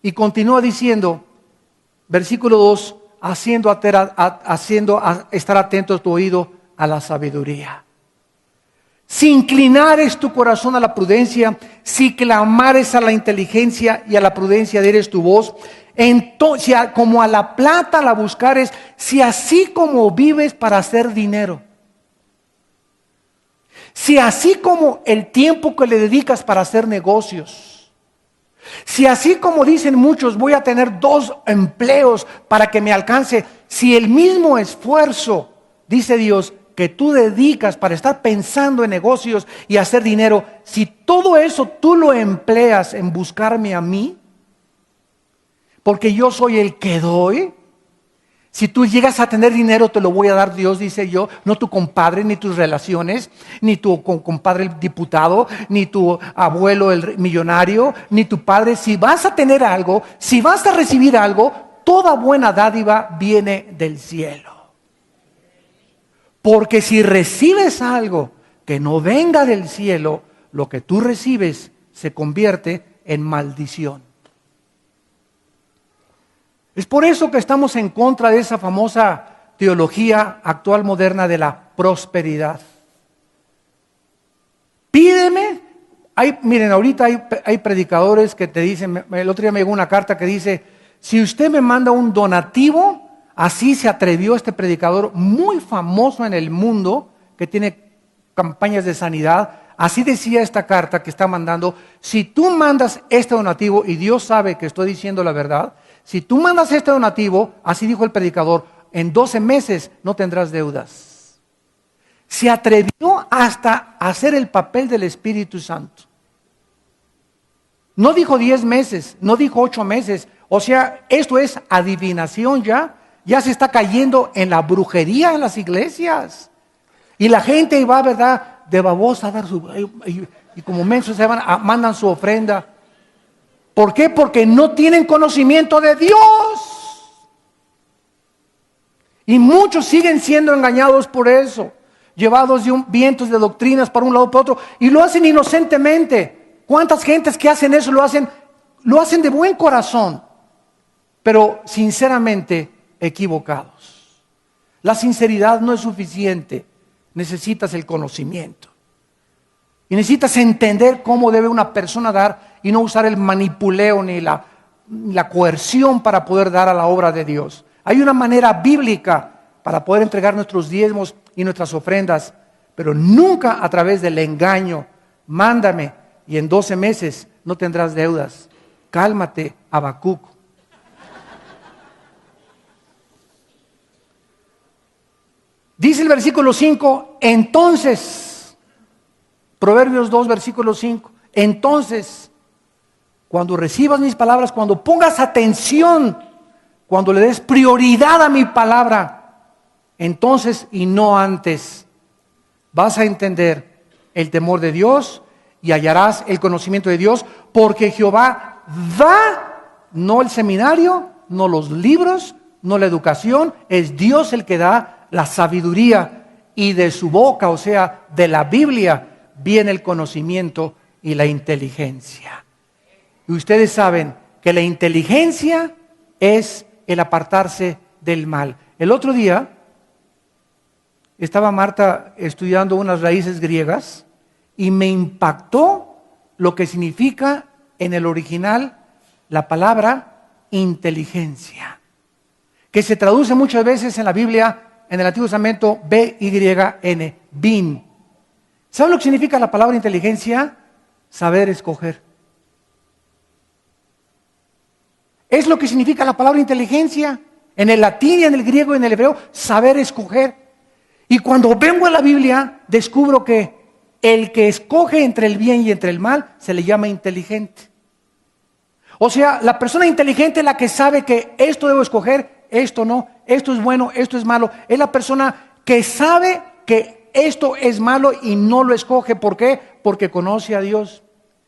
Y continúa diciendo, versículo 2, haciendo estar atento tu oído a la sabiduría. Si inclinares tu corazón a la prudencia, si clamares a la inteligencia y a la prudencia dieres tu voz, entonces, como a la plata la buscares, si así como vives para hacer dinero, si así como el tiempo que le dedicas para hacer negocios, si así como dicen muchos, voy a tener 2 empleos para que me alcance, si el mismo esfuerzo, dice Dios, que tú dedicas para estar pensando en negocios y hacer dinero, si todo eso tú lo empleas en buscarme a mí, porque yo soy el que doy. Si tú llegas a tener dinero, te lo voy a dar Dios, dice yo, no tu compadre, ni tus relaciones, ni tu compadre el diputado, ni tu abuelo el millonario, ni tu padre. Si vas a tener algo, si vas a recibir algo, toda buena dádiva viene del cielo. Porque si recibes algo que no venga del cielo, lo que tú recibes se convierte en maldición. Es por eso que estamos en contra de esa famosa teología actual moderna de la prosperidad. Pídeme. Miren, ahorita hay predicadores que te dicen, el otro día me llegó una carta que dice, si usted me manda un donativo, así se atrevió este predicador muy famoso en el mundo, que tiene campañas de sanidad, así decía esta carta que está mandando, si tú mandas este donativo, y Dios sabe que estoy diciendo la verdad, si tú mandas este donativo, así dijo el predicador, en 12 meses no tendrás deudas. Se atrevió hasta a hacer el papel del Espíritu Santo. No dijo 10 meses, no dijo 8 meses. O sea, esto es adivinación ya. Ya se está cayendo en la brujería en las iglesias. Y la gente va, ¿verdad?, de babosa a dar su... Y como mensos se mandan su ofrenda. ¿Por qué? Porque no tienen conocimiento de Dios. Y muchos siguen siendo engañados por eso, llevados de vientos de doctrinas para un lado para otro, y lo hacen inocentemente. ¿Cuántas gentes que hacen eso lo hacen de buen corazón, pero sinceramente equivocados? La sinceridad no es suficiente, necesitas el conocimiento. Y necesitas entender cómo debe una persona dar y no usar el manipuleo ni la coerción para poder dar a la obra de Dios. Hay una manera bíblica para poder entregar nuestros diezmos y nuestras ofrendas, pero nunca a través del engaño. Mándame y en 12 meses no tendrás deudas. Cálmate, Habacuc. Dice el versículo 5, entonces, Proverbios 2, versículo 5, entonces, cuando recibas mis palabras, cuando pongas atención, cuando le des prioridad a mi palabra, entonces y no antes, vas a entender el temor de Dios y hallarás el conocimiento de Dios, porque Jehová da, no el seminario, no los libros, no la educación, es Dios el que da la sabiduría, y de su boca, o sea, de la Biblia, viene el conocimiento y la inteligencia. Y ustedes saben que la inteligencia es el apartarse del mal. El otro día estaba Marta estudiando unas raíces griegas y me impactó lo que significa en el original la palabra inteligencia, que se traduce muchas veces en la Biblia, en el Antiguo Testamento, B-Y-N, bin. ¿Saben lo que significa la palabra inteligencia? Saber escoger. Es lo que significa la palabra inteligencia. En el latín y en el griego y en el hebreo, saber escoger. Y cuando vengo a la Biblia, descubro que el que escoge entre el bien y entre el mal, se le llama inteligente. O sea, la persona inteligente es la que sabe que esto debo escoger, esto no, esto es bueno, esto es malo. Es la persona que sabe que esto es malo y no lo escoge. ¿Por qué? Porque conoce a Dios.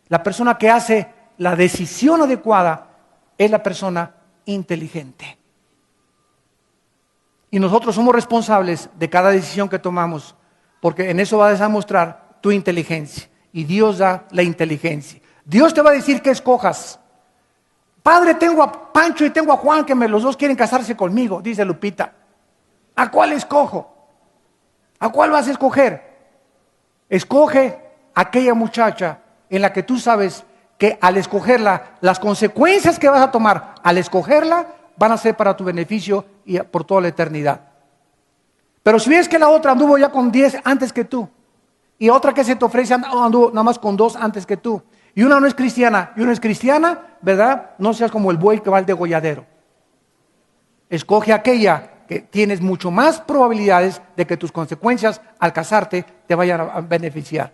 La persona que hace la decisión adecuada es la persona inteligente. Y nosotros somos responsables de cada decisión que tomamos, porque en eso vas a mostrar tu inteligencia. Y Dios da la inteligencia. Dios te va a decir que escojas. Padre, tengo a Pancho y tengo a Juan, que los dos quieren casarse conmigo, dice Lupita. ¿A cuál escojo? ¿A cuál vas a escoger? Escoge aquella muchacha en la que tú sabes que al escogerla, las consecuencias que vas a tomar al escogerla van a ser para tu beneficio y por toda la eternidad. Pero si ves que la otra anduvo ya con 10 antes que tú, y otra que se te ofrece anduvo nada más con 2 antes que tú, y una no es cristiana, y una es cristiana, ¿verdad? No seas como el buey que va al degolladero. Escoge aquella que tienes mucho más probabilidades de que tus consecuencias al casarte te vayan a beneficiar.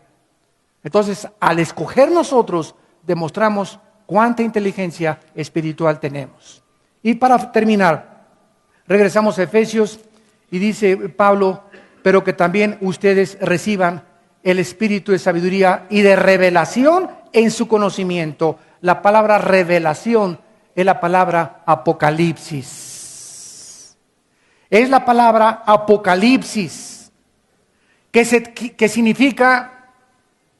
Entonces, al escoger nosotros, demostramos cuánta inteligencia espiritual tenemos. Y para terminar, regresamos a Efesios y dice Pablo, pero que también ustedes reciban el espíritu de sabiduría y de revelación en su conocimiento. La palabra revelación es la palabra apocalipsis. Es la palabra apocalipsis, que significa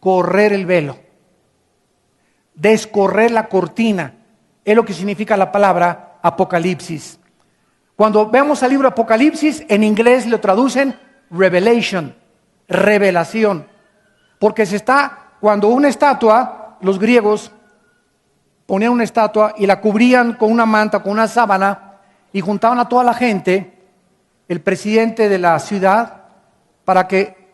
correr el velo, descorrer la cortina. Es lo que significa la palabra apocalipsis. Cuando vemos el libro Apocalipsis, en inglés lo traducen revelation, revelación. Porque cuando una estatua, los griegos ponían una estatua y la cubrían con una manta, con una sábana, y juntaban a toda la gente, el presidente de la ciudad, para que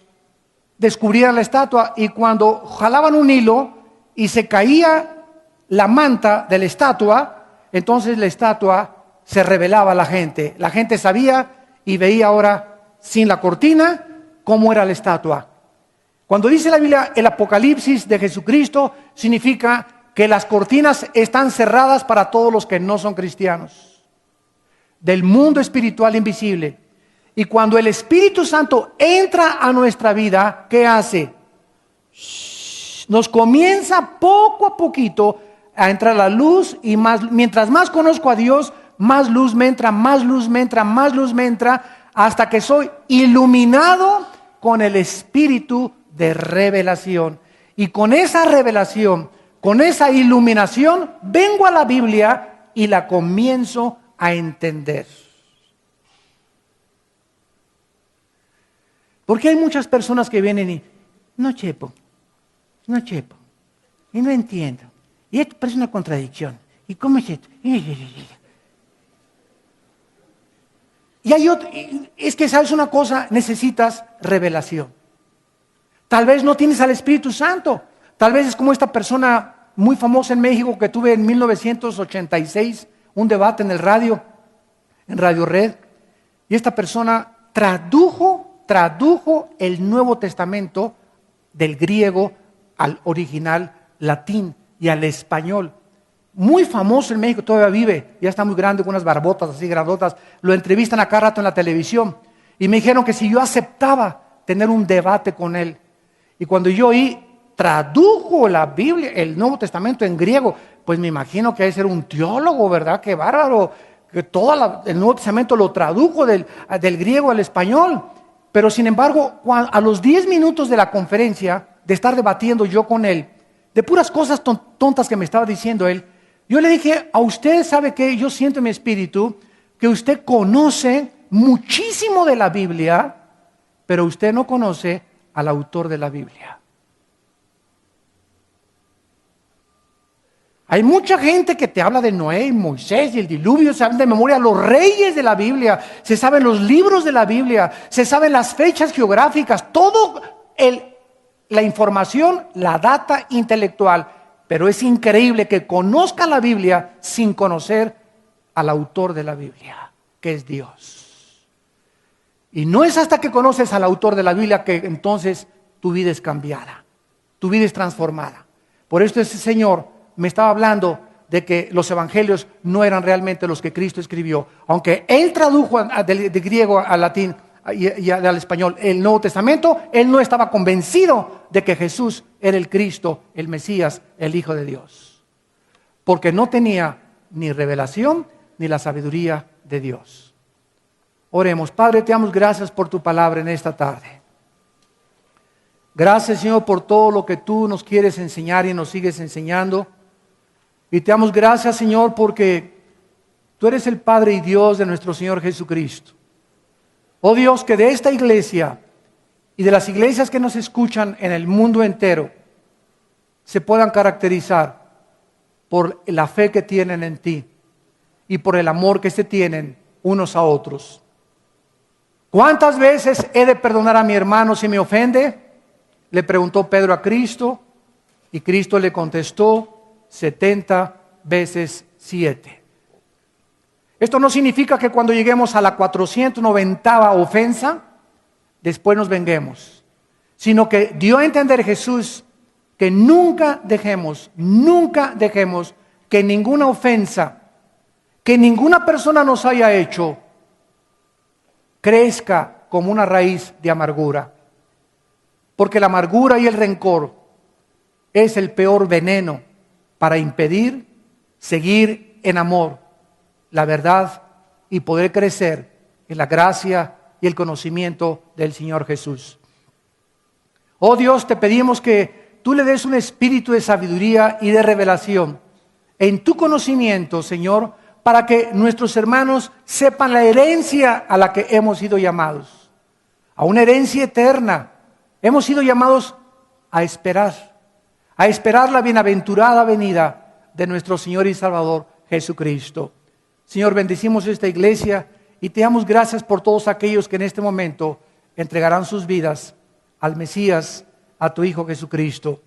descubrieran la estatua, y cuando jalaban un hilo y se caía la manta de la estatua, entonces la estatua se revelaba a la gente. La gente sabía y veía ahora, sin la cortina, cómo era la estatua. Cuando dice la Biblia el apocalipsis de Jesucristo, significa que las cortinas están cerradas para todos los que no son cristianos, del mundo espiritual invisible. Y cuando el Espíritu Santo entra a nuestra vida, ¿qué hace? Nos comienza poco a poquito a entrar la luz, y mientras más conozco a Dios, más luz me entra, más luz me entra, más luz me entra, hasta que soy iluminado con el espíritu de revelación. Y con esa revelación, con esa iluminación, vengo a la Biblia y la comienzo a entender. Porque hay muchas personas que vienen y, no chepo, y no entiendo. Y esto parece una contradicción. ¿Y cómo es esto? Y hay otro, es que sabes una cosa, necesitas revelación. Tal vez no tienes al Espíritu Santo. Tal vez es como esta persona muy famosa en México que tuve en 1986, un debate en el radio, en Radio Red. Y esta persona tradujo el Nuevo Testamento del griego al original latín y al español. Muy famoso en México, todavía vive, ya está muy grande, con unas barbotas así grandotas. Lo entrevistan a cada rato en la televisión. Y me dijeron que si yo aceptaba tener un debate con él. Y cuando yo tradujo la Biblia, el Nuevo Testamento en griego, pues me imagino que debe ser un teólogo, ¿verdad? Qué bárbaro, que todo el Nuevo Testamento lo tradujo del griego al español. Pero sin embargo, a los 10 minutos de la conferencia, de estar debatiendo yo con él, de puras cosas tontas que me estaba diciendo él, yo le dije, a usted sabe que yo siento en mi espíritu que usted conoce muchísimo de la Biblia, pero usted no conoce al autor de la Biblia. Hay mucha gente que te habla de Noé y Moisés y el diluvio, se hablan de memoria los reyes de la Biblia, se saben los libros de la Biblia, se saben las fechas geográficas, todo la información, la data intelectual. Pero es increíble que conozcan la Biblia sin conocer al autor de la Biblia, que es Dios. Y no es hasta que conoces al autor de la Biblia que entonces tu vida es cambiada, tu vida es transformada. Por esto ese Señor me estaba hablando de que los evangelios no eran realmente los que Cristo escribió. Aunque Él tradujo de griego al latín y al español el Nuevo Testamento, Él no estaba convencido de que Jesús era el Cristo, el Mesías, el Hijo de Dios. Porque no tenía ni revelación ni la sabiduría de Dios. Oremos. Padre, te damos gracias por tu palabra en esta tarde. Gracias, Señor, por todo lo que tú nos quieres enseñar y nos sigues enseñando. Y te damos gracias, Señor, porque tú eres el Padre y Dios de nuestro Señor Jesucristo. Oh Dios, que de esta iglesia y de las iglesias que nos escuchan en el mundo entero se puedan caracterizar por la fe que tienen en ti y por el amor que se tienen unos a otros. ¿Cuántas veces he de perdonar a mi hermano si me ofende?, le preguntó Pedro a Cristo, y Cristo le contestó 70 veces 7. Esto no significa que cuando lleguemos a la 490ª ofensa, después nos venguemos, sino que dio a entender Jesús que nunca dejemos que ninguna ofensa, que ninguna persona nos haya hecho, crezca como una raíz de amargura. Porque la amargura y el rencor es el peor veneno para impedir seguir en amor la verdad y poder crecer en la gracia y el conocimiento del Señor Jesús. Oh Dios, te pedimos que tú le des un espíritu de sabiduría y de revelación en tu conocimiento, Señor, para que nuestros hermanos sepan la herencia a la que hemos sido llamados, a una herencia eterna. Hemos sido llamados a esperar la bienaventurada venida de nuestro Señor y Salvador Jesucristo. Señor, bendecimos esta iglesia y te damos gracias por todos aquellos que en este momento entregarán sus vidas al Mesías, a tu Hijo Jesucristo.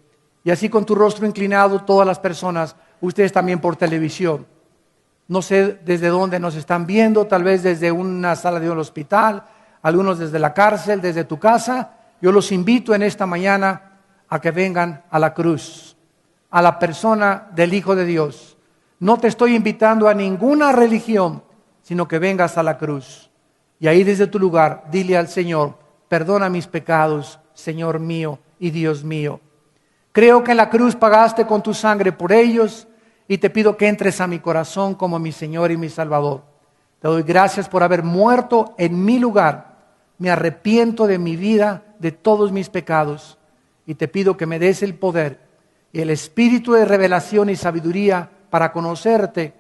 Y así con tu rostro inclinado, todas las personas, ustedes también por televisión. No sé desde dónde nos están viendo, tal vez desde una sala de un hospital, algunos desde la cárcel, desde tu casa. Yo los invito en esta mañana a que vengan a la cruz, a la persona del Hijo de Dios. No te estoy invitando a ninguna religión, sino que vengas a la cruz. Y ahí desde tu lugar, dile al Señor, perdona mis pecados, Señor mío y Dios mío. Creo que en la cruz pagaste con tu sangre por ellos y te pido que entres a mi corazón como mi Señor y mi Salvador. Te doy gracias por haber muerto en mi lugar. Me arrepiento de mi vida, de todos mis pecados. Y te pido que me des el poder y el espíritu de revelación y sabiduría para conocerte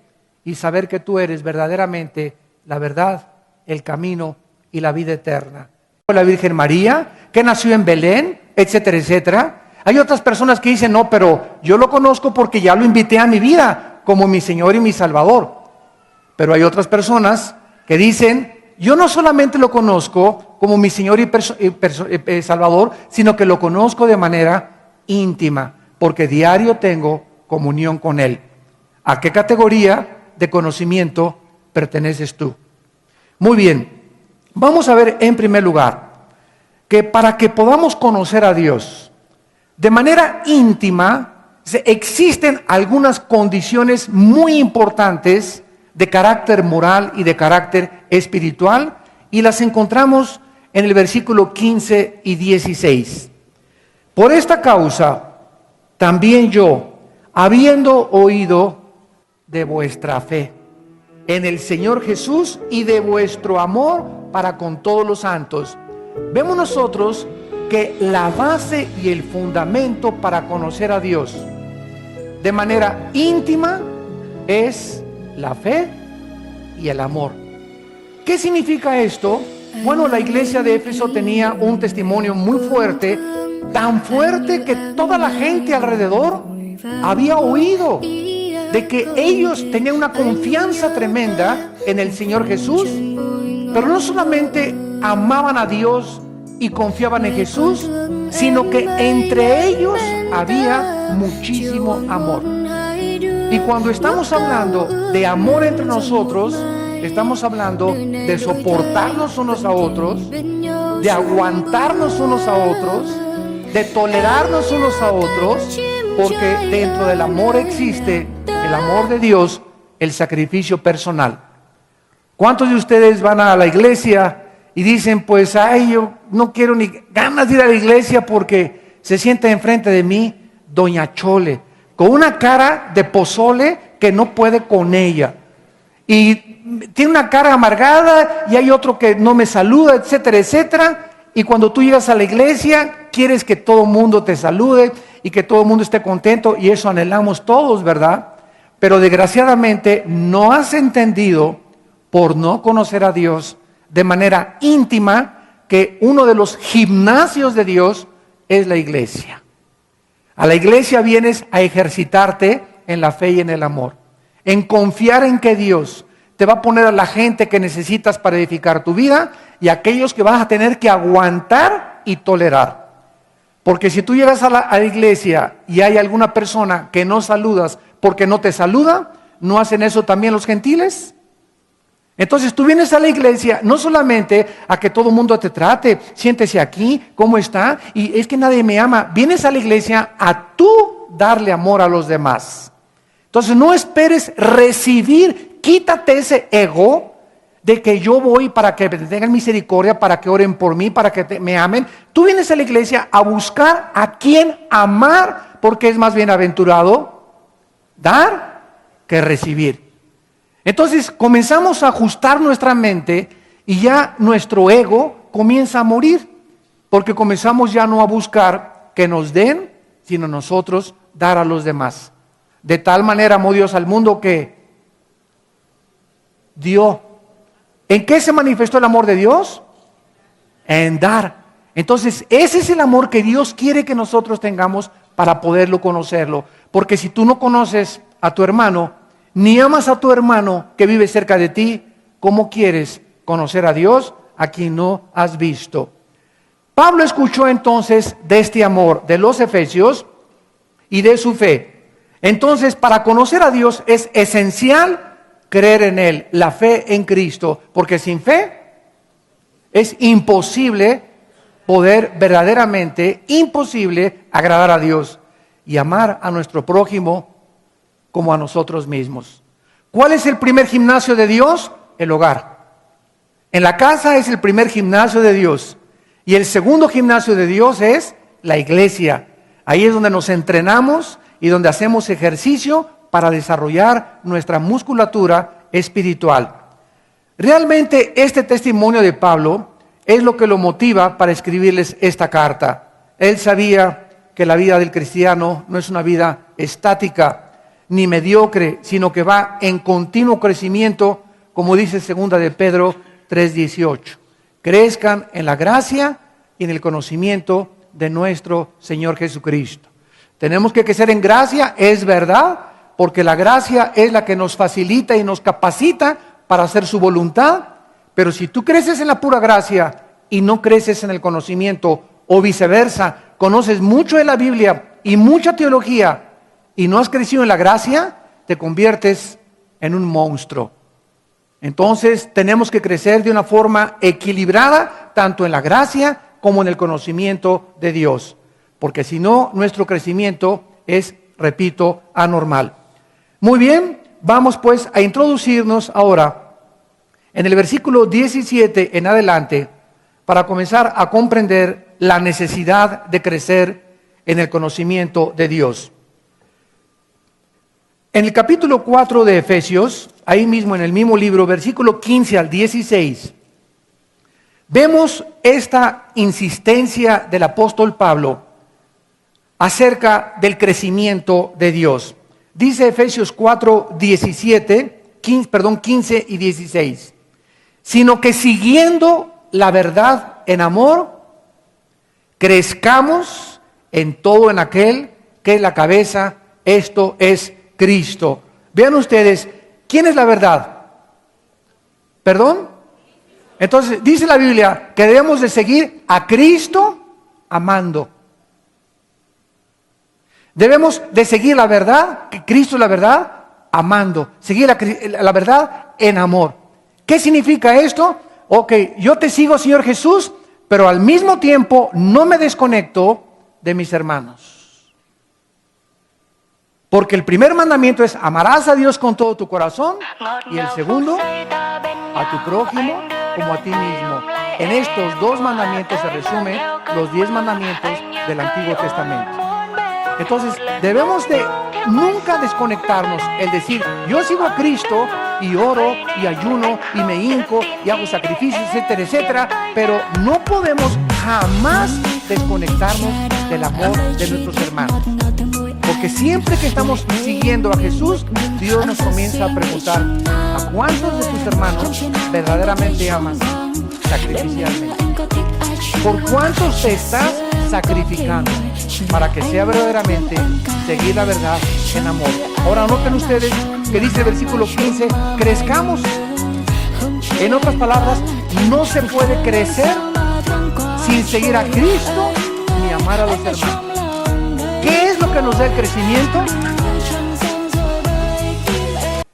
y saber que tú eres verdaderamente la verdad, el camino y la vida eterna. La Virgen María, que nació en Belén, etcétera, etcétera. Hay otras personas que dicen, no, pero yo lo conozco porque ya lo invité a mi vida como mi Señor y mi Salvador. Pero hay otras personas que dicen, yo no solamente lo conozco como mi Señor y Salvador, sino que lo conozco de manera íntima, porque diario tengo comunión con Él. ¿A qué categoría de conocimiento perteneces tú? Muy bien, vamos a ver en primer lugar que para que podamos conocer a Dios de manera íntima, existen algunas condiciones muy importantes de carácter moral y de carácter espiritual, y las encontramos en el versículo 15 y 16. Por esta causa, también yo, habiendo oído de vuestra fe en el Señor Jesús y de vuestro amor para con todos los santos, vemos nosotros que la base y el fundamento para conocer a Dios de manera íntima es la fe y el amor. ¿Qué significa esto? Bueno, la iglesia de Éfeso tenía un testimonio muy fuerte, tan fuerte que toda la gente alrededor había oído de que ellos tenían una confianza tremenda en el Señor Jesús, pero no solamente amaban a Dios y confiaban en Jesús, sino que entre ellos había muchísimo amor. Y cuando estamos hablando de amor entre nosotros, estamos hablando de soportarnos unos a otros, de aguantarnos unos a otros, de tolerarnos unos a otros, porque dentro del amor existe el amor de Dios, el sacrificio personal. ¿Cuántos de ustedes van a la iglesia y dicen, pues, ay, yo no quiero ni ganas de ir a la iglesia porque se sienta enfrente de mí Doña Chole, con una cara de pozole que no puede con ella, y tiene una cara amargada, y hay otro que no me saluda, etcétera, etcétera? Y cuando tú llegas a la iglesia, quieres que todo el mundo te salude y que todo el mundo esté contento, y eso anhelamos todos, ¿verdad? Pero desgraciadamente no has entendido, por no conocer a Dios de manera íntima, que uno de los gimnasios de Dios es la iglesia. A la iglesia vienes a ejercitarte en la fe y en el amor, en confiar en que Dios te va a poner a la gente que necesitas para edificar tu vida y a aquellos que vas a tener que aguantar y tolerar. Porque si tú llegas a la iglesia y hay alguna persona que no saludas porque no te saluda, ¿no hacen eso también los gentiles? Entonces tú vienes a la iglesia no solamente a que todo el mundo te trate, siéntese aquí, ¿cómo está? Y es que nadie me ama. Vienes a la iglesia a tú darle amor a los demás. Entonces no esperes recibir, quítate ese ego de que yo voy para que me tengan misericordia, para que oren por mí, para que me amen. Tú vienes a la iglesia a buscar a quien amar, porque es más bienaventurado dar que recibir. Entonces comenzamos a ajustar nuestra mente y ya nuestro ego comienza a morir, porque comenzamos ya no a buscar que nos den, sino nosotros dar a los demás. De tal manera amó Dios al mundo que dio. ¿En qué se manifestó el amor de Dios? En dar. Entonces ese es el amor que Dios quiere que nosotros tengamos para poderlo conocerlo. Porque si tú no conoces a tu hermano, ni amas a tu hermano que vive cerca de ti, ¿cómo quieres conocer a Dios a quien no has visto? Pablo escuchó entonces de este amor de los efesios y de su fe. Entonces, para conocer a Dios es esencial creer en Él, la fe en Cristo, porque sin fe es imposible poder verdaderamente, imposible agradar a Dios y amar a nuestro prójimo como a nosotros mismos. ¿Cuál es el primer gimnasio de Dios? El hogar. En la casa es el primer gimnasio de Dios. Y el segundo gimnasio de Dios es la iglesia. Ahí es donde nos entrenamos y donde hacemos ejercicio para desarrollar nuestra musculatura espiritual. Realmente este testimonio de Pablo es lo que lo motiva para escribirles esta carta. Él sabía que la vida del cristiano no es una vida estática ni mediocre, sino que va en continuo crecimiento, como dice 2 de Pedro 3:18. Crezcan en la gracia y en el conocimiento de nuestro Señor Jesucristo. Tenemos que crecer en gracia, es verdad, porque la gracia es la que nos facilita y nos capacita para hacer su voluntad. Pero si tú creces en la pura gracia y no creces en el conocimiento, o viceversa, conoces mucho de la Biblia y mucha teología y no has crecido en la gracia, te conviertes en un monstruo. Entonces tenemos que crecer de una forma equilibrada, tanto en la gracia como en el conocimiento de Dios. Porque si no, nuestro crecimiento es, repito, anormal. Muy bien, vamos pues a introducirnos ahora en el versículo 17 en adelante para comenzar a comprender la necesidad de crecer en el conocimiento de Dios. En el capítulo 4 de Efesios, ahí mismo en el mismo libro, versículo 15 al 16, vemos esta insistencia del apóstol Pablo acerca del crecimiento de Dios. Dice Efesios 4, 15 y 16, sino que siguiendo la verdad en amor, crezcamos en todo en aquel que es la cabeza, esto es Cristo. Vean ustedes, ¿quién es la verdad? ¿Perdón? Entonces dice la Biblia que debemos de seguir a Cristo amando. Debemos de seguir la verdad, que Cristo es la verdad, amando. Seguir la verdad en amor. ¿Qué significa esto? Ok, yo te sigo, Señor Jesús, pero al mismo tiempo no me desconecto de mis hermanos. Porque el primer mandamiento es amarás a Dios con todo tu corazón, y el segundo, a tu prójimo como a ti mismo. En estos dos mandamientos se resumen los 10 mandamientos del Antiguo Testamento. Entonces debemos de nunca desconectarnos, el decir yo sigo a Cristo y oro y ayuno y me hinco y hago sacrificios, etcétera, etcétera, pero no podemos jamás desconectarnos del amor de nuestros hermanos. Porque siempre que estamos siguiendo a Jesús, Dios nos comienza a preguntar: ¿a cuántos de tus hermanos verdaderamente amas sacrificialmente? ¿Por cuántos te estás sacrificando para que sea verdaderamente seguir la verdad en amor? Ahora noten ustedes que dice el versículo 15, crezcamos. En otras palabras, no se puede crecer sin seguir a Cristo ni amar a los hermanos. ¿Qué es lo que nos da el crecimiento?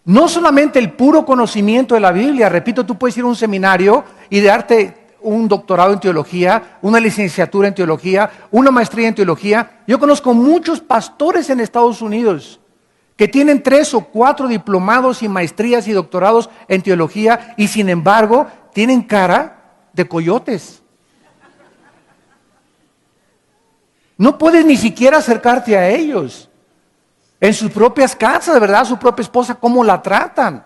No solamente el puro conocimiento de la Biblia. Repito, tú puedes ir a un seminario y darte un doctorado en teología, una licenciatura en teología, una maestría en teología. Yo conozco muchos pastores en Estados Unidos que tienen 3 o 4 diplomados y maestrías y doctorados en teología y sin embargo tienen cara de coyotes. No puedes ni siquiera acercarte a ellos. En sus propias casas, ¿verdad? Su propia esposa, ¿cómo la tratan?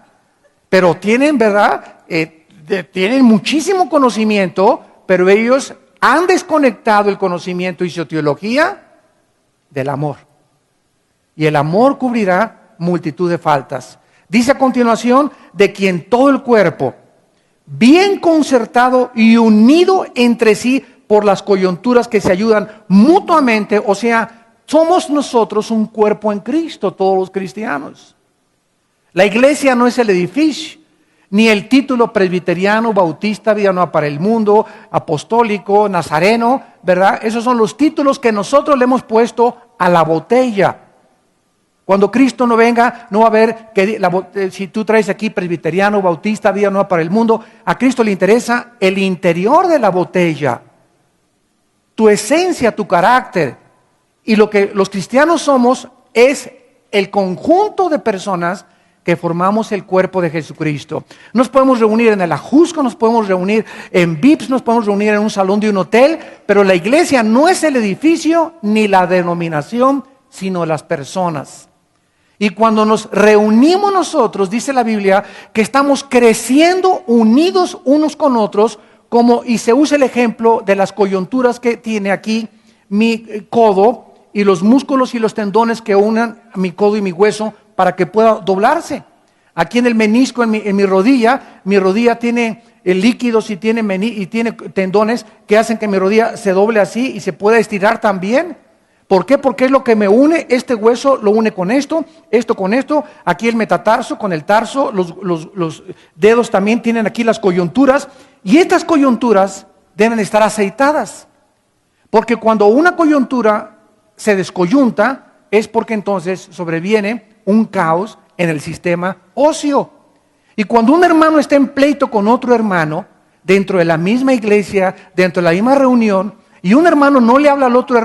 Pero tienen, ¿verdad? Tienen muchísimo conocimiento, pero ellos han desconectado el conocimiento y su teología del amor. Y el amor cubrirá multitud de faltas. Dice a continuación, de quien todo el cuerpo, bien concertado y unido entre sí por las coyunturas que se ayudan mutuamente, o sea, somos nosotros un cuerpo en Cristo, todos los cristianos. La iglesia no es el edificio, ni el título presbiteriano, bautista, vida nueva para el mundo, apostólico, nazareno, ¿verdad? Esos son los títulos que nosotros le hemos puesto a la botella. Cuando Cristo no venga, no va a haber, si tú traes aquí presbiteriano, bautista, vida nueva para el mundo, a Cristo le interesa el interior de la botella, tu esencia, tu carácter. Y lo que los cristianos somos es el conjunto de personas que formamos el cuerpo de Jesucristo. Nos podemos reunir en el Ajusco, nos podemos reunir en VIPs, nos podemos reunir en un salón de un hotel, pero la iglesia no es el edificio ni la denominación, sino las personas. Y cuando nos reunimos nosotros, dice la Biblia, que estamos creciendo unidos unos con otros, y se usa el ejemplo de las coyunturas que tiene aquí mi codo y los músculos y los tendones que unan mi codo y mi hueso para que pueda doblarse. Aquí en el menisco, en mi rodilla tiene líquidos y tiene tendones que hacen que mi rodilla se doble así y se pueda estirar también. ¿Por qué? Porque es lo que me une, este hueso lo une con esto con esto, aquí el metatarso con el tarso, los dedos también tienen aquí las coyunturas, y estas coyunturas deben estar aceitadas, porque cuando una coyuntura se descoyunta, es porque entonces sobreviene un caos en el sistema óseo. Y cuando un hermano está en pleito con otro hermano, dentro de la misma iglesia, dentro de la misma reunión, y un hermano no le habla al otro hermano,